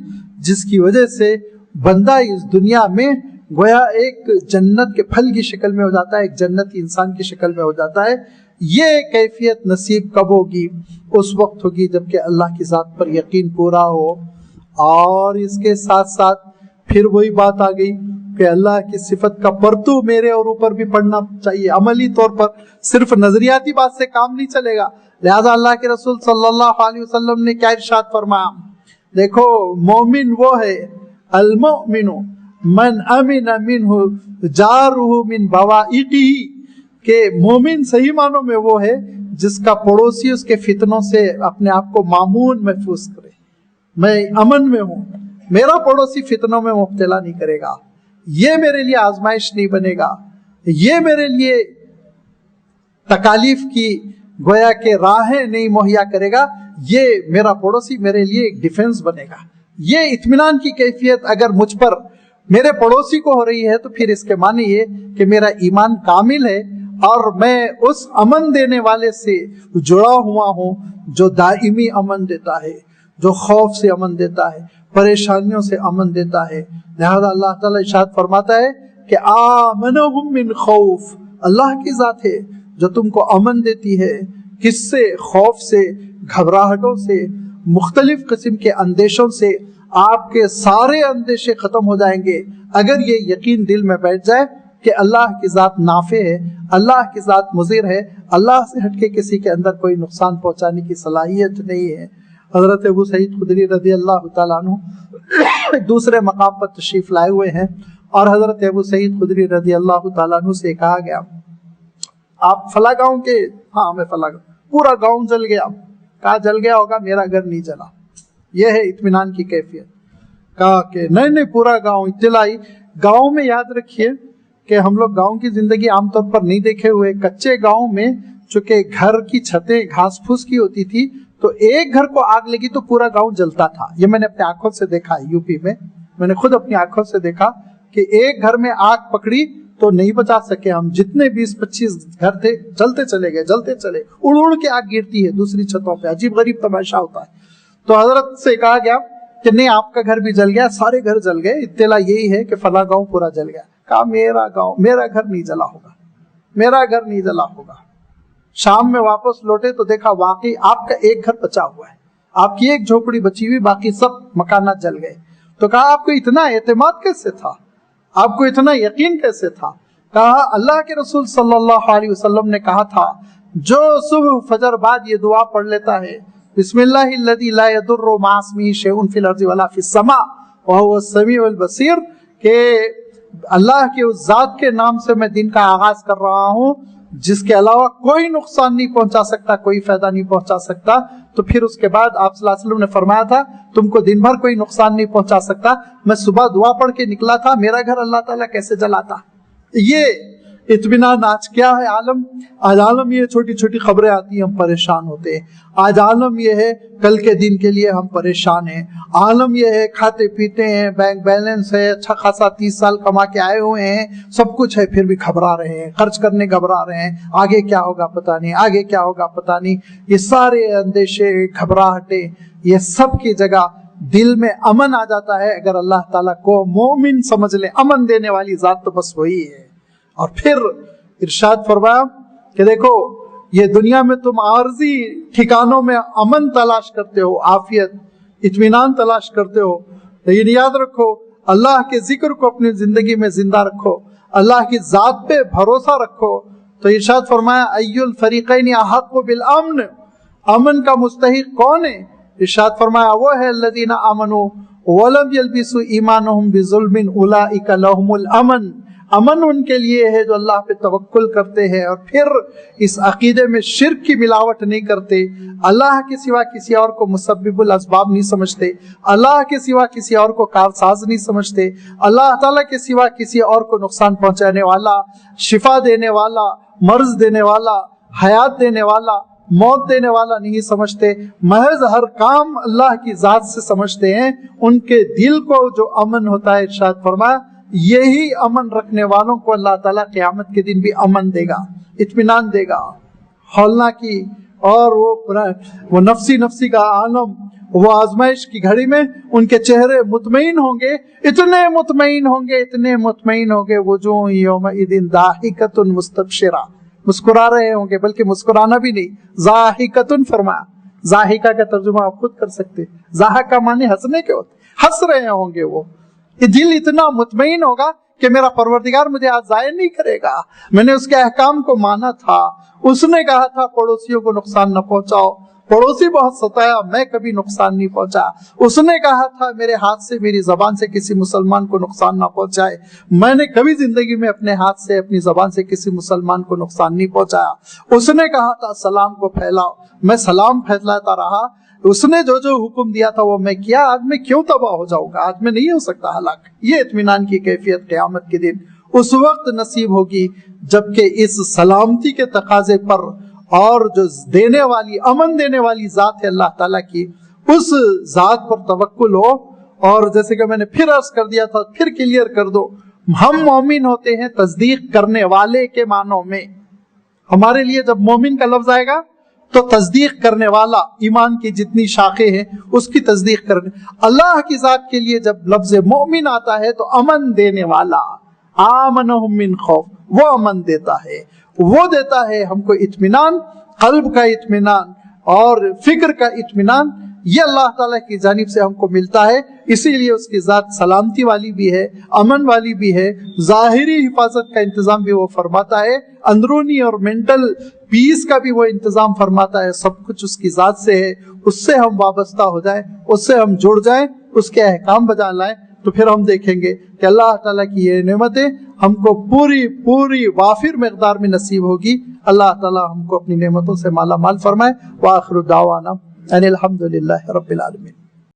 جس کی وجہ سے بندہ اس دنیا میں گویا ایک جنت کے پھل کی شکل میں ہو جاتا ہے، ایک جنتی انسان کی شکل میں ہو جاتا ہے. یہ کیفیت نصیب کب ہوگی؟ اس وقت ہوگی جب کہ اللہ کی ذات پر یقین پورا ہو. اور اس کے ساتھ ساتھ پھر وہی بات آ گئی کہ اللہ کی صفت کا پرتو میرے اور اوپر بھی پڑنا چاہیے. عملی طور پر صرف نظریاتی بات سے کام نہیں چلے گا. لہذا اللہ کے رسول صلی اللہ علیہ وسلم نے کیا ارشاد فرمایا؟ دیکھو، مومن وہ ہے، المؤمن من امن منہ جارہ من بوائقہ، کہ مومن صحیح معنوں میں وہ ہے جس کا پڑوسی اس کے فتنوں سے اپنے آپ کو مامون محفوظ کرے. میں امن میں ہوں، میرا پڑوسی فتنوں میں مبتلا نہیں کرے گا، یہ میرے لیے آزمائش نہیں بنے گا. یہ میرے لیے تکالیف کی گویا کہ راہیں نہیں مہیا کرے گا، یہ میرا پڑوسی میرے لیے ایک ڈیفنس بنے گا۔ یہ اطمینان کی کیفیت اگر مجھ پر میرے پڑوسی کو ہو رہی ہے تو پھر اس کے معنی یہ کہ میرا ایمان کامل ہے اور میں اس امن دینے والے سے جڑا ہوا ہوں جو دائمی امن دیتا ہے، جو خوف سے امن دیتا ہے، پریشانیوں سے امن دیتا ہے۔ لہذا اللہ تعالیٰ ارشاد فرماتا ہے کہ آمنہم من خوف، اللہ کی ذات ہے جو تم کو امن دیتی ہے، کس سے؟ خوف سے، گھبراہٹوں سے، مختلف قسم کے اندیشوں سے۔ آپ کے سارے اندیشے ختم ہو جائیں گے اگر یہ یقین دل میں بیٹھ جائے کہ اللہ کی ذات نافع ہے، اللہ کی ذات مضر ہے، اللہ سے ہٹ کے کسی کے اندر کوئی نقصان پہنچانے کی صلاحیت نہیں ہے۔ حضرت ابو سعید خدری رضی اللہ تعالیٰ عنہ دوسرے مقام پر تشریف لائے ہوئے ہیں اور حضرت ابو سعید خدری رضی اللہ تعالیٰ عنہ سے کہا گیا آپ فلاں گاؤں کے؟ ہاں میں فلاں گاؤں۔ پورا گاؤں جل گیا؟ کہا جل گیا ہوگا، میرا گھر نہیں جلا۔ یہ ہے اطمینان کی کیفیت۔ کہا کہ نہیں پورا گاؤں اطلاعی۔ گاؤں میں یاد رکھیے کہ ہم لوگ گاؤں کی زندگی عام طور پر نہیں دیکھے ہوئے، کچے گاؤں میں چونکہ گھر کی چھتیں گھاس پھوس کی ہوتی تھی تو ایک گھر کو آگ لگی تو پورا گاؤں جلتا تھا۔ یہ میں نے اپنی آنکھوں سے دیکھا ہے، یوپی میں نے خود اپنی آنکھوں سے دیکھا کہ ایک گھر میں آگ پکڑی تو نہیں بچا سکے ہم، جتنے 20-25 گھر تھے جلتے چلے گئے، جلتے چلے، اڑ کے آگ گرتی ہے دوسری چھتوں پہ، عجیب غریب تماشا ہوتا ہے۔ تو حضرت سے کہا گیا کہ نہیں آپ کا گھر بھی جل گیا، سارے گھر جل گئے، اطلاع یہی ہے کہ فلاں گاؤں پورا جل گیا۔ کہا میرا گاؤں، میرا گھر نہیں جلا ہوگا، میرا گھر نہیں جلا ہوگا۔ شام میں واپس لوٹے تو دیکھا واقعی آپ کا ایک گھر بچا ہوا ہے، آپ کی ایک جھوپڑی بچی ہوئی، باقی سب مکانات جل گئے۔ تو کہا آپ کو اتنا اعتماد کیسے تھا، آپ کو اتنا یقین کیسے تھا؟ کہا اللہ کے رسول صلی اللہ علیہ وسلم نے کہا تھا جو صبح فجر بعد یہ دعا پڑھ لیتا ہے بسم اللہ الذی لا یضر مع اسمہ شیء فی الارض ولا فی السماء وهو السمیع البصیر، کہ اللہ کے اس ذات کے نام سے میں دن کا آغاز کر رہا ہوں جس کے علاوہ کوئی نقصان نہیں پہنچا سکتا، کوئی فائدہ نہیں پہنچا سکتا۔ تو پھر اس کے بعد آپ صلی اللہ علیہ وسلم نے فرمایا تھا تم کو دن بھر کوئی نقصان نہیں پہنچا سکتا، میں صبح دعا پڑھ کے نکلا تھا، میرا گھر اللہ تعالیٰ کیسے جلاتا؟ یہ اطمینان آج کیا ہے عالم؟ آج عالم یہ چھوٹی چھوٹی خبریں آتی ہیں ہم پریشان ہوتے ہیں، آج عالم یہ ہے کل کے دن کے لیے ہم پریشان ہیں، عالم یہ ہے کھاتے پیتے ہیں، بینک بیلنس ہے، اچھا خاصا 30 سال کما کے آئے ہوئے ہیں، سب کچھ ہے، پھر بھی گھبرا رہے ہیں، خرچ کرنے گھبرا رہے ہیں، آگے کیا ہوگا پتہ نہیں، آگے کیا ہوگا پتہ نہیں۔ یہ سارے اندیشے، گھبراہٹیں، یہ سب کی جگہ دل میں امن آ جاتا ہے اگر اللہ تعالیٰ کو مومن سمجھ لیں۔ امن دینے والی ذات تو بس وہی ہے۔ اور پھر ارشاد فرمایا کہ دیکھو یہ دنیا میں تم عارضی ٹھکانوں میں امن تلاش کرتے ہو، عافیت، اطمینان تلاش کرتے ہو، لیکن یاد رکھو اللہ کے ذکر کو اپنی زندگی میں زندہ رکھو، اللہ کی ذات پہ بھروسہ رکھو۔ تو ارشاد فرمایا ای الفریقین احق بالامن، امن کا مستحق کون ہے؟ ارشاد فرمایا وہ ہے الذین آمنوا ولم یلبسوا ایمانہم بظلم اولئک لہم الامن، امن ان کے لیے ہے جو اللہ پہ توکل کرتے ہیں اور پھر اس عقیدے میں شرک کی ملاوٹ نہیں کرتے، اللہ کے سوا کسی اور کو مسبب الاسباب نہیں سمجھتے، اللہ کے سوا کسی اور کو کارساز نہیں سمجھتے، اللہ تعالیٰ کے سوا کسی اور کو نقصان پہنچانے والا، شفا دینے والا، مرض دینے والا، حیات دینے والا، موت دینے والا نہیں سمجھتے، محض ہر کام اللہ کی ذات سے سمجھتے ہیں۔ ان کے دل کو جو امن ہوتا ہے ارشاد فرمایا یہی امن رکھنے والوں کو اللہ تعالیٰ قیامت کے دن بھی امن دے گا، اطمینان دے گا۔ ہولنا کی اور وہ نفسی کا عالم، وہ آزمائش کی گھڑی میں ان کے چہرے مطمئن ہوں گے، اتنے مطمئن ہوں گے، اتنے مطمئن ہوں گے، وجوہ یومئذ ضاحکۃ مستبشرہ، مسکرا رہے ہوں گے، بلکہ مسکرانا بھی نہیں، ضاحکۃ فرمایا۔ ضاحکہ کا ترجمہ آپ خود کر سکتے، ضاحکہ معنی ہنسنے کے ہوتے، ہنس رہے ہوں گے وہ۔ یہ دل اتنا مطمئن ہوگا کہ میرا پروردگار مجھے آج ضائع نہیں کرے گا، میں نے اس کے احکام کو مانا تھا، اس نے کہا تھا پڑوسیوں کو نقصان نہ پہنچاؤ، پڑوسی بہت ستایا، میں کبھی نقصان نہیں پہنچا، اس نے کہا تھا میرے ہاتھ سے، میری زبان سے کسی مسلمان کو نقصان نہ پہنچائے، میں نے کبھی زندگی میں اپنے ہاتھ سے، اپنی زبان سے کسی مسلمان کو نقصان نہیں پہنچایا، اس نے کہا تھا سلام کو پھیلاؤ، میں سلام پھیلاتا رہا، اس نے جو جو حکم دیا تھا وہ میں کیا، آج میں کیوں تباہ ہو جاؤں گا، آج میں نہیں ہو سکتا ہلاک۔ یہ اطمینان کی کیفیت قیامت کے دن اس وقت نصیب ہوگی جبکہ اس سلامتی کے تقاضے پر اور جو دینے والی امن دینے والی ذات ہے اللہ تعالیٰ کی، اس ذات پر توکل ہو۔ اور جیسے کہ میں نے پھر عرض کر دیا تھا، پھر کلیئر کر دو، ہم مومن ہوتے ہیں تصدیق کرنے والے کے معنوں میں۔ ہمارے لیے جب مومن کا لفظ آئے گا تو تصدیق کرنے والا، ایمان کی جتنی شاخیں ہیں اس کی تصدیق کرنے۔ اللہ کی ذات کے لیے جب لفظ مومن آتا ہے تو امن دینے والا، آمنہم من خوف، وہ امن دیتا ہے، وہ دیتا ہے ہم کو اطمینان، قلب کا اطمینان اور فکر کا اطمینان، یہ اللہ تعالیٰ کی جانب سے ہم کو ملتا ہے۔ اسی لیے اس کی ذات سلامتی والی بھی ہے، امن والی بھی ہے، ظاہری حفاظت کا انتظام بھی وہ فرماتا ہے، اندرونی اور مینٹل پیس کا بھی وہ انتظام فرماتا ہے۔ سب کچھ اس کی ذات سے ہے، اس سے ہم وابستہ ہو جائیں، اس سے ہم جڑ جائیں، اس کے احکام بجا لائیں، تو پھر ہم دیکھیں گے کہ اللہ تعالیٰ کی یہ نعمتیں ہم کو پوری وافر مقدار میں نصیب ہوگی۔ اللہ تعالیٰ ہم کو اپنی نعمتوں سے مالا مال فرمائے۔ وآخر دعوانا ان الحمد للہ رب العالمین۔